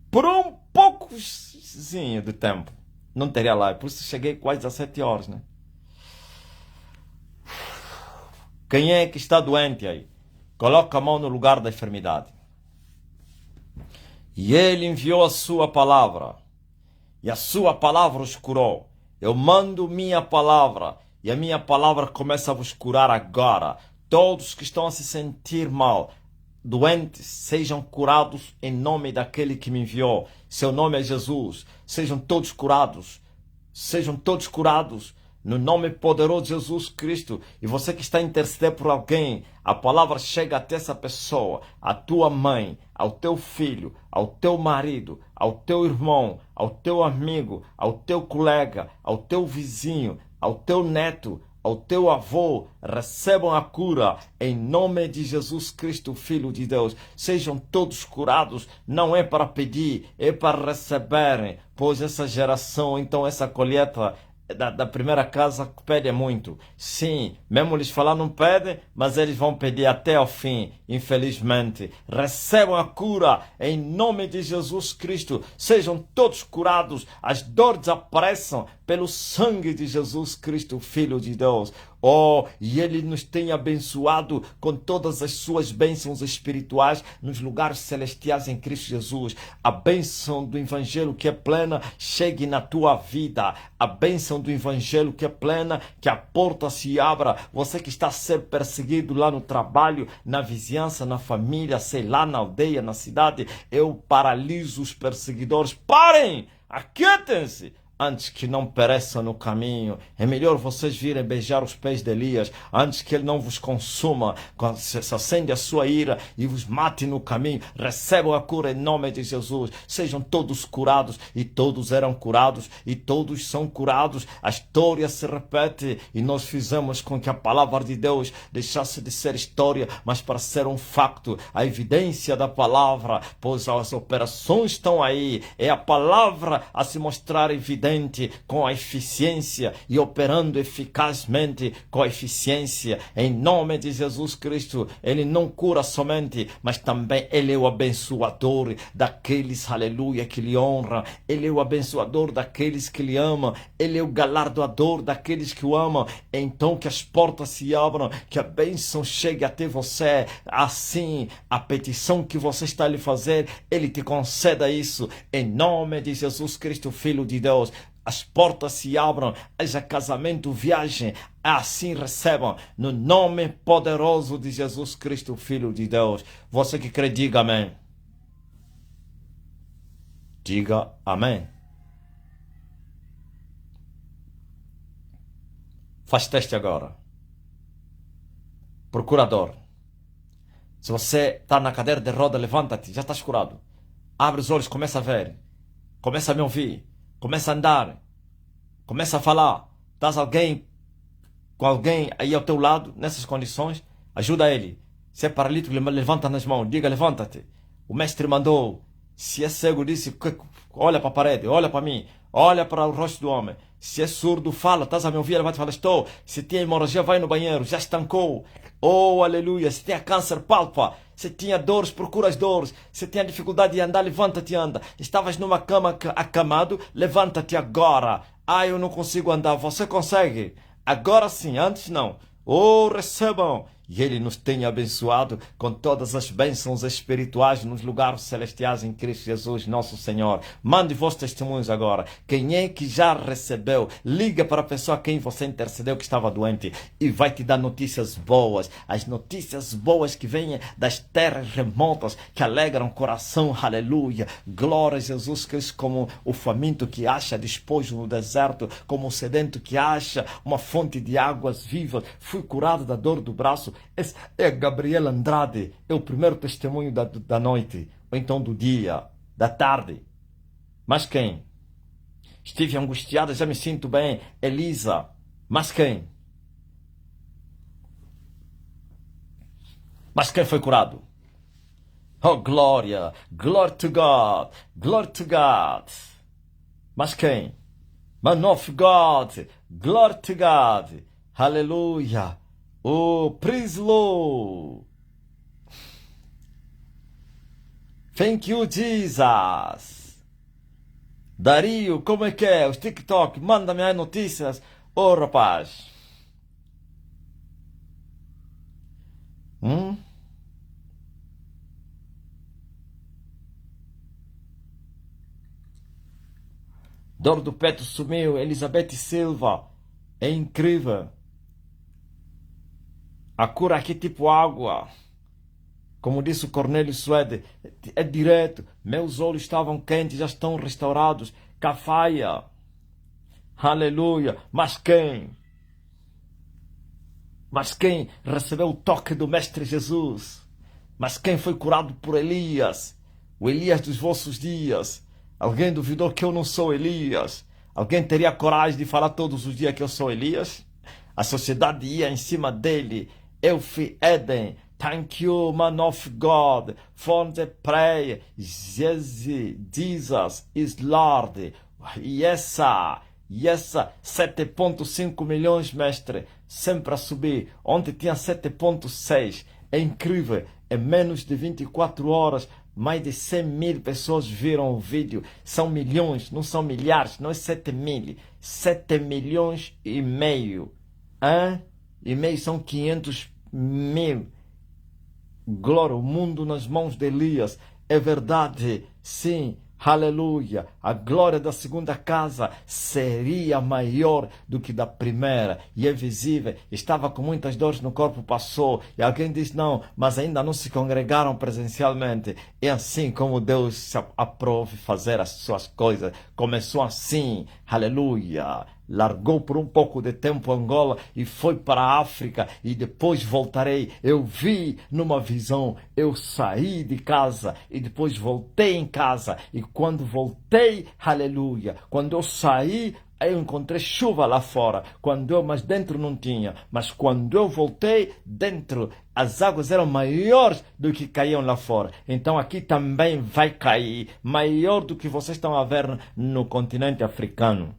Por um poucozinho de tempo. Não teria live. Por isso cheguei quase às 7 horas, né? Quem é que está doente aí? Coloca a mão no lugar da enfermidade. E ele enviou a sua palavra. E a sua palavra os curou. Eu mando minha palavra. E a minha palavra começa a vos curar agora. Todos que estão a se sentir mal, doentes, sejam curados em nome daquele que me enviou. Seu nome é Jesus. Sejam todos curados. Sejam todos curados. No nome poderoso de Jesus Cristo. E você que está a interceder por alguém, a palavra chega até essa pessoa, a tua mãe, ao teu filho, ao teu marido, ao teu irmão, ao teu amigo, ao teu colega, ao teu vizinho, ao teu neto, ao teu avô. Recebam a cura em nome de Jesus Cristo, Filho de Deus. Sejam todos curados. Não é para pedir, é para receberem. Pois essa geração, então essa colheita da primeira casa pede muito. Sim, mesmo eles falar não pedem, mas eles vão pedir até ao fim, infelizmente. Recebam a cura em nome de Jesus Cristo. Sejam todos curados. As dores desapareçam pelo sangue de Jesus Cristo, Filho de Deus. Oh, e Ele nos tem abençoado com todas as suas bênçãos espirituais nos lugares celestiais em Cristo Jesus. A bênção do Evangelho que é plena chegue na tua vida. A bênção do Evangelho que é plena, que a porta se abra. Você que está a ser perseguido lá no trabalho, na vizinhança, na família, sei lá, na aldeia, na cidade, eu paraliso os perseguidores. Parem! Aquietem-se! Antes que não pereçam no caminho. É melhor vocês virem beijar os pés de Elias, antes que ele não vos consuma, se acende a sua ira e vos mate no caminho. Recebam a cura em nome de Jesus. Sejam todos curados, e todos eram curados, e todos são curados. A história se repete, e nós fizemos com que a palavra de Deus deixasse de ser história, mas para ser um facto, a evidência da palavra, pois as operações estão aí. É a palavra a se mostrar evidente, com a eficiência e operando eficazmente com a eficiência em nome de Jesus Cristo. Ele não cura somente, mas também Ele é o abençoador daqueles, aleluia, que lhe honram. Ele é o abençoador daqueles que lhe amam. Ele é o galardoador daqueles que o amam. Então que as portas se abram, que a bênção chegue até você. Assim, a petição que você está a lhe fazer, Ele te conceda isso em nome de Jesus Cristo, Filho de Deus. As portas se abram, haja casamento, viagem, assim recebam, no nome poderoso de Jesus Cristo, Filho de Deus. Você que crê, diga amém. Diga amém. Faz teste agora. Procurador. Se você está na cadeira de roda, levanta-te, já estás curado. Abre os olhos, começa a ver. Começa a me ouvir. Começa a andar, começa a falar. Estás com alguém aí ao teu lado, nessas condições, ajuda ele. Se é paralítico, levanta nas mãos, diga levanta-te. O mestre mandou. Se é cego, disse olha para a parede, olha para mim, olha para o rosto do homem. Se é surdo, fala, estás a me ouvir, levanta e fala, estou. Se tinha hemorragia, vai no banheiro, já estancou. Oh, aleluia. Se tinha câncer, palpa. Se tinha dores, procura as dores. Se tinha dificuldade de andar, levanta-te e anda. Estavas numa cama acamado, levanta-te agora. Ah, eu não consigo andar. Você consegue? Agora sim, antes não. Oh, recebam. e Ele nos tem abençoado com todas as bênçãos espirituais nos lugares celestiais em Cristo Jesus, nosso Senhor. Mande vossos testemunhos agora. Quem é que já recebeu? Liga para a pessoa a quem você intercedeu que estava doente e vai te dar notícias boas. As notícias boas que vêm das terras remotas, que alegram o coração. Aleluia. Glória a Jesus Cristo, como o faminto que acha despojo no deserto, como o sedento que acha uma fonte de águas vivas. Fui curado da dor do braço. Esse é Gabriel Andrade. É o primeiro testemunho da noite, ou então do dia, da tarde. Mas quem? Estive angustiada, já me sinto bem. Elisa. Mas quem? Mas quem foi curado? Oh, glória! Glory to God! Glory to God! Mas quem? Man of God! Glory to God! Aleluia! Oh, praise Lord! Thank you, Jesus! Dario, como é que é? Os TikTok, manda-me aí notícias. Oh, rapaz! Dor do peito sumiu. Elizabeth Silva. É incrível. A cura aqui tipo água. Como disse o Cornélio Suede, é direto. Meus olhos estavam quentes, já estão restaurados. Cafaia. Aleluia. Mas quem? Mas quem recebeu o toque do Mestre Jesus? Mas quem foi curado por Elias? O Elias dos vossos dias. Alguém duvidou que eu não sou Elias? Alguém teria coragem de falar todos os dias que eu sou Elias? A sociedade ia em cima dele. Elfi Eden. Thank you, man of God, for the prayer. Jesus is Lord. Yes, sir. Yes, sir. 7,5 milhões, mestre. Sempre a subir. Ontem tinha 7,6. É incrível. Em menos de 24 horas, mais de 100 mil pessoas viram o vídeo. São milhões, não são milhares, não é 7 mil. 7 milhões e meio. E meio são 500 mil. Glória, o mundo nas mãos de Elias. É verdade, sim. Aleluia! A glória da segunda casa seria maior do que da primeira. E é visível. Estava com muitas dores no corpo, passou. E alguém diz, não, mas ainda não se congregaram presencialmente. É assim como Deus se aprove fazer as suas coisas. Começou assim. Aleluia! Largou por um pouco de tempo Angola e foi para a África e depois voltarei. Eu vi numa visão, eu saí de casa e depois voltei em casa. E quando voltei, aleluia, quando eu saí, eu encontrei chuva lá fora, mas dentro não tinha. Mas quando eu voltei, dentro as águas eram maiores do que caíam lá fora. Então aqui também vai cair, maior do que vocês estão a ver no continente africano.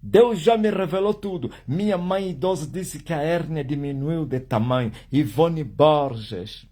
Deus já me revelou tudo. Minha mãe idosa disse que a hérnia diminuiu de tamanho. Ivone Borges.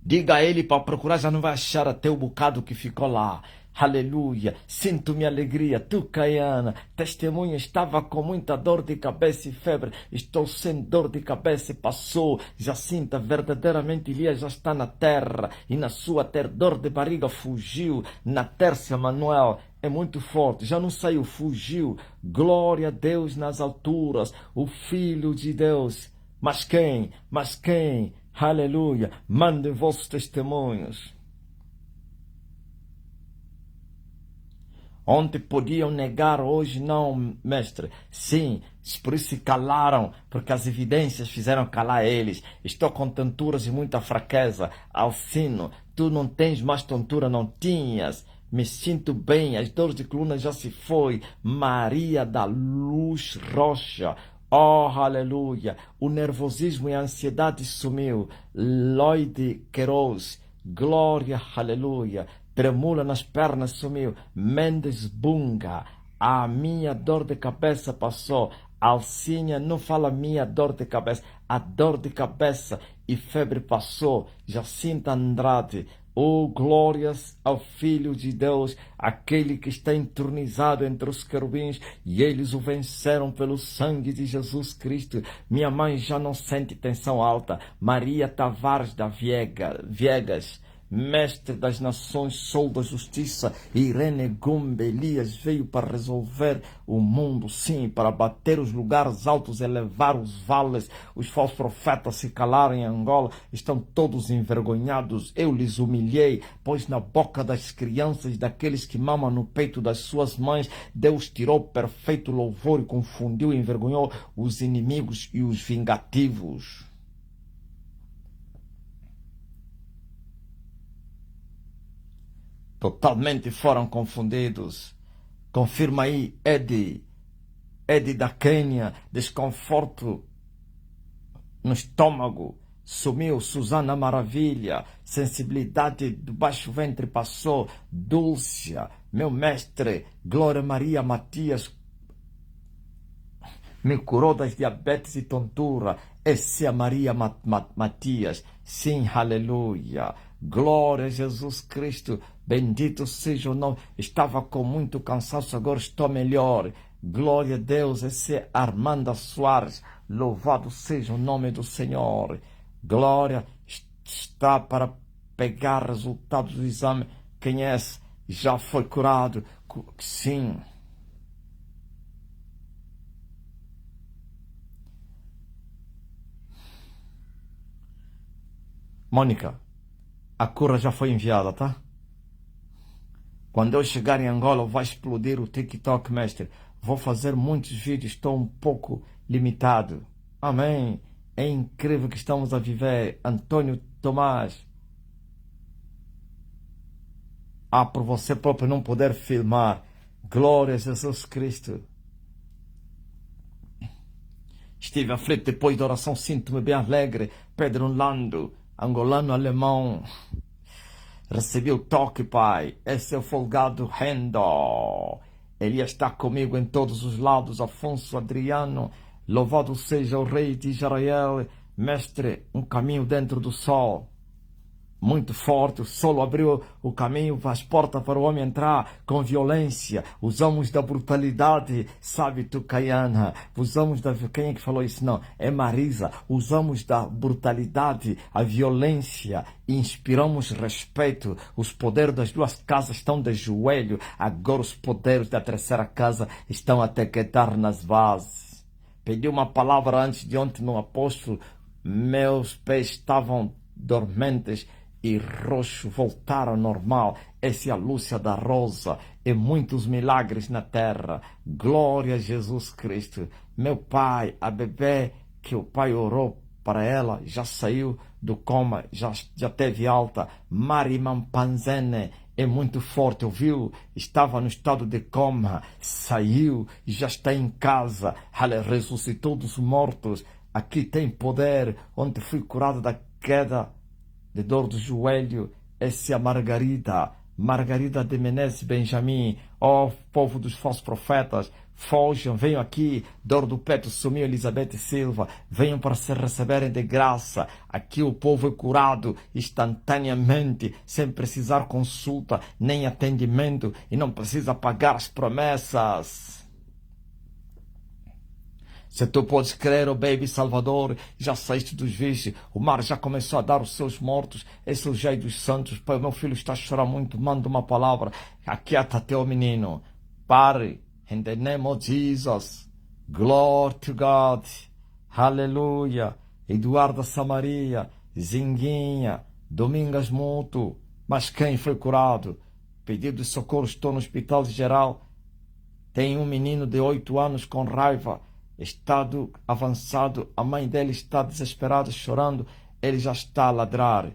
Diga a ele para procurar, já não vai achar até o bocado que ficou lá. Aleluia. Sinto minha alegria. Tu, Caiana, testemunha, estava com muita dor de cabeça e febre. Estou sem dor de cabeça e passou. Jacinta, verdadeiramente Elias já está na terra. E na sua terra, dor de barriga fugiu. Na Tércia, Manuel, é muito forte. Já não saiu, fugiu. Glória a Deus nas alturas. O Filho de Deus. Mas quem? Mas quem? Aleluia. Mandem vossos testemunhos. Ontem podiam negar, hoje não, mestre. Sim, por isso se calaram, porque as evidências fizeram calar eles. Estou com tonturas e muita fraqueza. Alcino, tu não tens mais tontura, não tinhas. Me sinto bem, as dores de coluna já se foi. Maria da Luz Rocha. Oh, aleluia. O nervosismo e a ansiedade sumiu. Lloyd Queiroz. Glória, aleluia. Tremula nas pernas sumiu. Mendes Bunga. A minha dor de cabeça passou. Alcinha, não fala minha dor de cabeça. A dor de cabeça e febre passou. Jacinta Andrade. Oh, glórias ao Filho de Deus, aquele que está entronizado entre os querubins, e eles o venceram pelo sangue de Jesus Cristo. Minha mãe já não sente tensão alta. Maria Tavares da Viegas, mestre das nações, sol da justiça, Irene Gumbe, Elias veio para resolver o mundo, sim, para bater os lugares altos, elevar os vales. Os falsos profetas se calaram em Angola, estão todos envergonhados. Eu lhes humilhei, pois na boca das crianças, daqueles que mamam no peito das suas mães, Deus tirou perfeito louvor e confundiu e envergonhou os inimigos e os vingativos. Totalmente foram confundidos. Confirma aí, Eddie da Quênia, desconforto no estômago. Sumiu. Susana Maravilha, sensibilidade do baixo ventre passou. Dúlcia, meu mestre. Glória Maria Matias me curou das diabetes e tontura. Essa é a Maria Matias. Sim, aleluia. Glória a Jesus Cristo. Bendito seja o nome. Estava com muito cansaço, agora estou melhor. Glória a Deus. Essa é Armanda Soares. Louvado seja o nome do Senhor. Glória. Está para pegar resultados do exame. Quem é? Já foi curado. Sim. Mônica, a cura já foi enviada, tá? Quando eu chegar em Angola, vai explodir o TikTok, mestre. Vou fazer muitos vídeos, estou um pouco limitado. Amém. É incrível que estamos a viver. Antônio Tomás. Por você próprio não poder filmar. Glória a Jesus Cristo. Estive aflito depois da oração, sinto-me bem alegre. Pedro Lando, angolano alemão. Recebi o toque, Pai. Esse é o folgado Rendo. Ele está comigo em todos os lados. Afonso Adriano. Louvado seja o Rei de Israel. Mestre, um caminho dentro do sol. Muito forte, o sol abriu o caminho, as portas para o homem entrar com violência. Usamos da brutalidade, sabe tu, Caiana? Usamos da... Quem é que falou isso? Não, é Marisa. Usamos da brutalidade, a violência, inspiramos respeito. Os poderes das duas casas estão de joelho. Agora os poderes da terceira casa estão a tequetar nas bases. Pedi uma palavra antes de ontem no apóstolo. Meus pés estavam dormentes e roxo, voltaram ao normal. Essa é a Lúcia da Rosa. E muitos milagres na terra. Glória a Jesus Cristo. Meu pai, a bebê que o pai orou para ela, já saiu do coma, já teve alta. Mariman Panzene é muito forte, ouviu? Estava no estado de coma, saiu e já está em casa. Ela ressuscitou dos mortos. Aqui tem poder. Ontem fui curado da queda de dor do joelho. Essa é a Margarida de Menezes Benjamin. Ó, povo dos falsos profetas, fogem, venham aqui. Dor do peito sumiu, Elizabeth Silva. Venham para se receberem de graça. Aqui o povo é curado instantaneamente, sem precisar consulta nem atendimento, e não precisa pagar as promessas. Se tu podes crer, oh baby Salvador, já saíste dos vícios, o mar já começou a dar os seus mortos, esse é o jeito dos santos. Pai, meu filho está a chorar muito, manda uma palavra, aquieta-te, oh menino, pare, in the name of Jesus, glory to God, aleluia. Eduarda Samaria, Zinguinha, Domingas Muto, mas quem foi curado? Pedido de socorro, estou no hospital geral, tem um menino de 8 anos com raiva, estado avançado, a mãe dele está desesperada, chorando, ele já está a ladrar.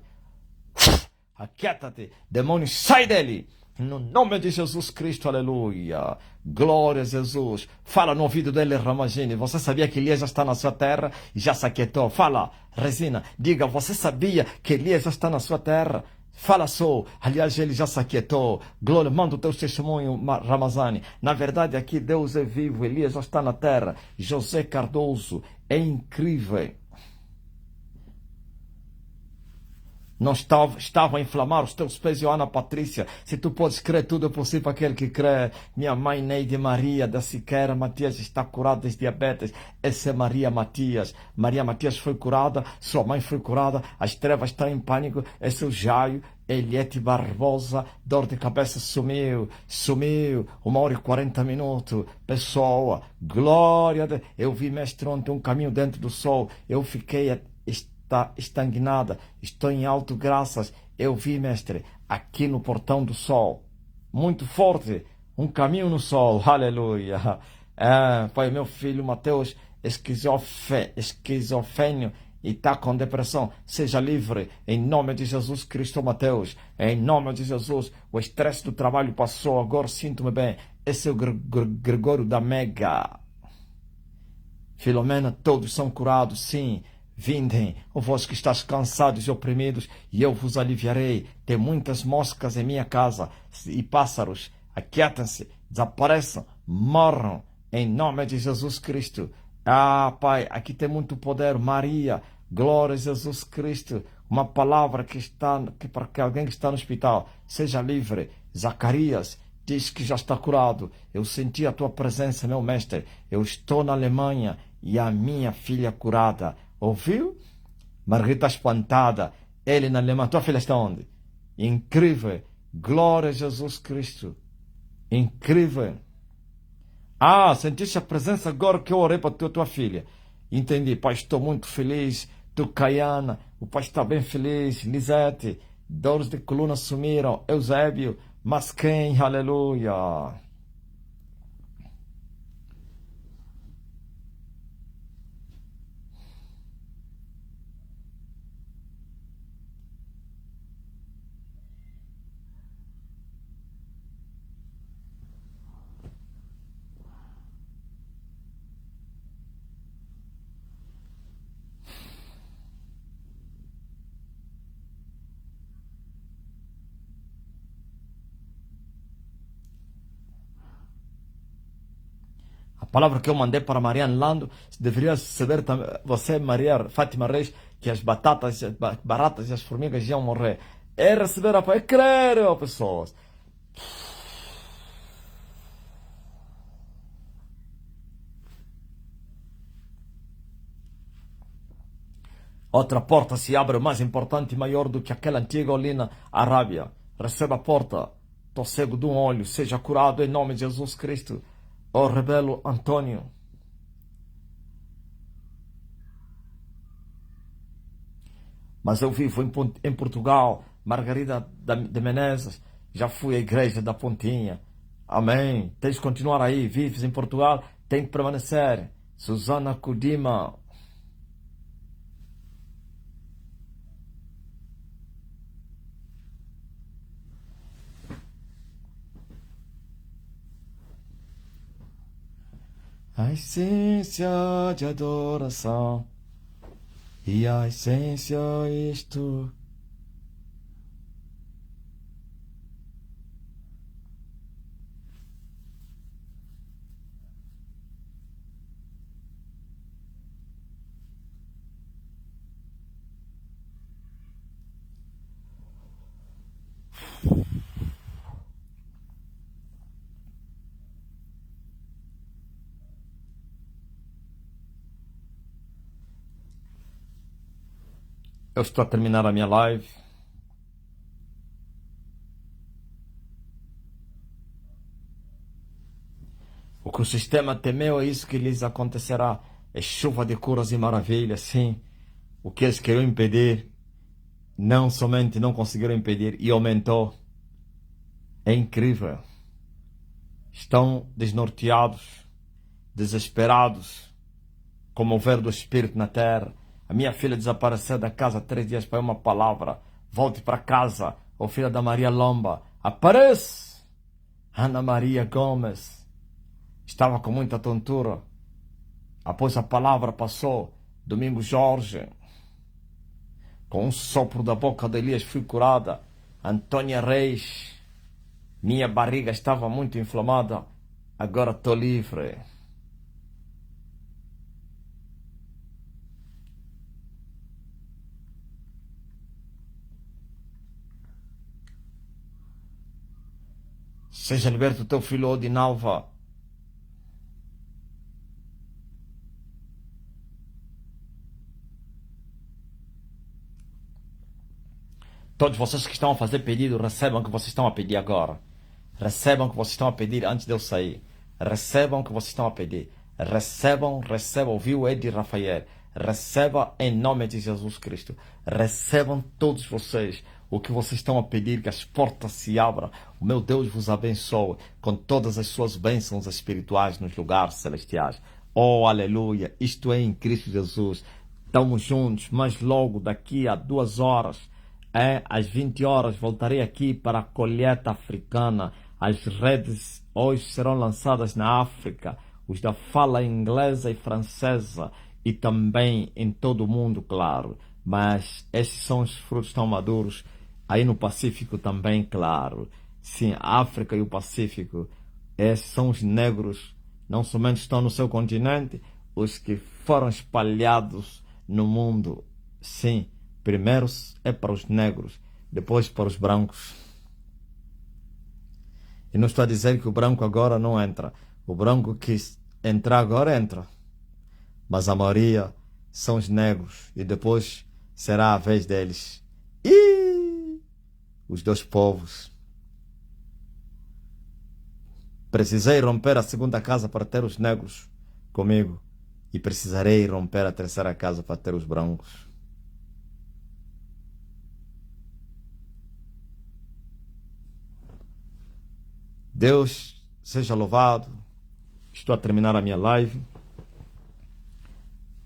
Aquieta-te, demônio, sai dele! No nome de Jesus Cristo, aleluia. Glória a Jesus. Fala no ouvido dele, Ramagine. Você sabia que Elias já está na sua terra e já se aquietou? Fala, Resina, diga, você sabia que Elias já está na sua terra? Fala só, aliás, ele já se aquietou. Glória, manda o teu testemunho, Ramazani. Na verdade, aqui Deus é vivo, Elias já está na terra. José Cardoso, é incrível. Não estava a inflamar os teus pés, Joana Patrícia. Se tu podes crer, tudo é possível para aquele que crê. Minha mãe Neide Maria da Siqueira Matias está curada de diabetes. Essa é Maria Matias. Maria Matias foi curada, sua mãe foi curada, as trevas estão em pânico. Esse é o Jaio. Eliette Barbosa, dor de cabeça sumiu, 1h40. Pessoa, glória a Deus. Eu vi, mestre, ontem um caminho dentro do sol. Eu fiquei estagnada. Estou em alto, graças. Eu vi, mestre, aqui no portão do sol. Muito forte. Um caminho no sol. Aleluia. Pai, meu filho Mateus, esquizofrênio e está com depressão, seja livre, em nome de Jesus Cristo, Mateus, em nome de Jesus. O estresse do trabalho passou, agora sinto-me bem. Esse é o Gregório da Mega. Filomena, todos são curados, sim. Vindem, vós que estáis cansados e oprimidos, e eu vos aliviarei. Tem muitas moscas em minha casa, e pássaros, aquietem-se, desapareçam, morram, em nome de Jesus Cristo. Pai, aqui tem muito poder. Maria, glória a Jesus Cristo. Uma palavra para que alguém que está no hospital seja livre. Zacarias diz que já está curado. Eu senti a tua presença, meu mestre. Eu estou na Alemanha e a minha filha curada. Ouviu? Margarita espantada. Ele na Alemanha. Tua filha está onde? Incrível. Glória a Jesus Cristo. Incrível. Sentiste a presença agora que eu orei para tua filha. Entendi, pai, estou muito feliz. Tu, Caiana, o pai está bem feliz. Lisete, dores de coluna sumiram. Eusébio, mas quem? Aleluia. A palavra que eu mandei para Mariana Lando, deveria saber também, você, Maria Fátima Reis, que as batatas, as baratas e as formigas iam morrer. É receber a palavra, é crer, ó, pessoas. Outra porta se abre, mais importante e maior do que aquela antiga ali na Arábia. Receba a porta. Estou cego de um olho, seja curado em nome de Jesus Cristo. Ó rebelo Antônio. Mas eu vivo em Portugal. Margarida de Menezes. Já fui à igreja da Pontinha. Amém. Tens de continuar aí. Vives em Portugal. Tem de permanecer. Susana Kudima. A essência de adoração e a essência isto. Eu estou a terminar a minha live. O que o sistema temeu é isso que lhes acontecerá. É chuva de curas e maravilhas, sim. O que eles queriam impedir, não somente não conseguiram impedir, e aumentou. É incrível. Estão desnorteados, desesperados, como o mover do Espírito na terra. A minha filha desapareceu da casa há 3 dias para uma palavra. Volte para casa, ô filha da Maria Lomba. Aparece! Ana Maria Gomes. Estava com muita tontura. Após a palavra passou. Domingo Jorge. Com um sopro da boca de Elias fui curada. Antônia Reis. Minha barriga estava muito inflamada. Agora estou livre. Seja liberto o teu filho Odinalva. Todos vocês que estão a fazer pedido, recebam o que vocês estão a pedir agora. Recebam o que vocês estão a pedir antes de eu sair. Recebam o que vocês estão a pedir. Recebam, ouviu Edi Rafael? Receba em nome de Jesus Cristo. Recebam todos vocês o que vocês estão a pedir, que as portas se abram. O meu Deus vos abençoe com todas as suas bênçãos espirituais nos lugares celestiais. Oh, aleluia! Isto é em Cristo Jesus. Estamos juntos, mas logo daqui a 2 horas, às 20 horas, voltarei aqui para a colheita africana. As redes hoje serão lançadas na África, os da fala inglesa e francesa, e também em todo o mundo, claro. Mas esses são os frutos tão maduros. Aí no Pacífico também, claro. Sim, a África e o Pacífico, esses são os negros, não somente estão no seu continente, os que foram espalhados no mundo. Sim, primeiro é para os negros, depois para os brancos. E não estou a dizer que o branco agora não entra. O branco que entrar agora entra. Mas a maioria são os negros. E depois será a vez deles. E os 2 povos. Precisei romper a 2ª casa para ter os negros comigo. E precisarei romper a 3ª casa para ter os brancos. Deus seja louvado. Estou a terminar a minha live.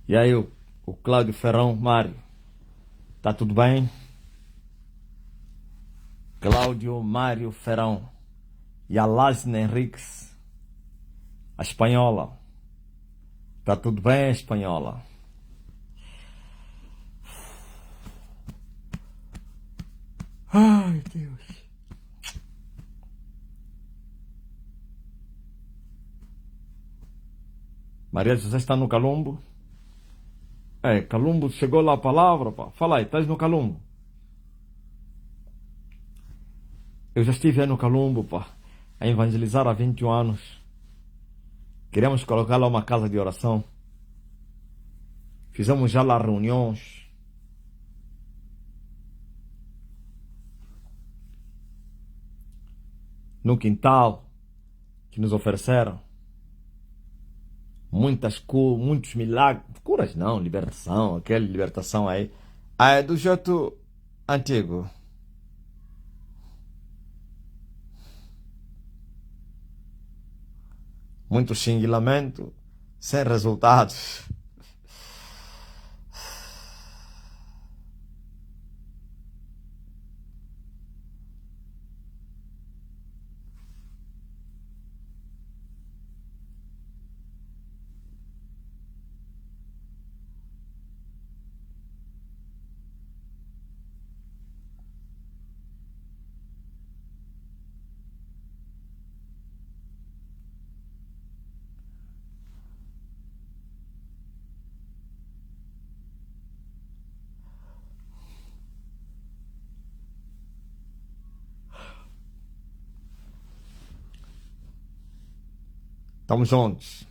E aí, o Cláudio Ferrão, Mário, tá tudo bem? Cláudio Mário Ferrão e a Lasne Henriques, a espanhola. Tá tudo bem, espanhola? Ai, Deus. Maria José está no Calumbo? Calumbo, chegou lá a palavra, pá. Fala aí, estás no Calumbo? Eu já estive aí no Calumbo, pá, a evangelizar há 21 anos. Queremos colocar lá uma casa de oração. Fizemos já lá reuniões. No quintal que nos ofereceram. Muitos milagres. Curas não, libertação, aquela libertação aí. É do jeito antigo. Muito xinguilamento, sem resultados. Estamos juntos.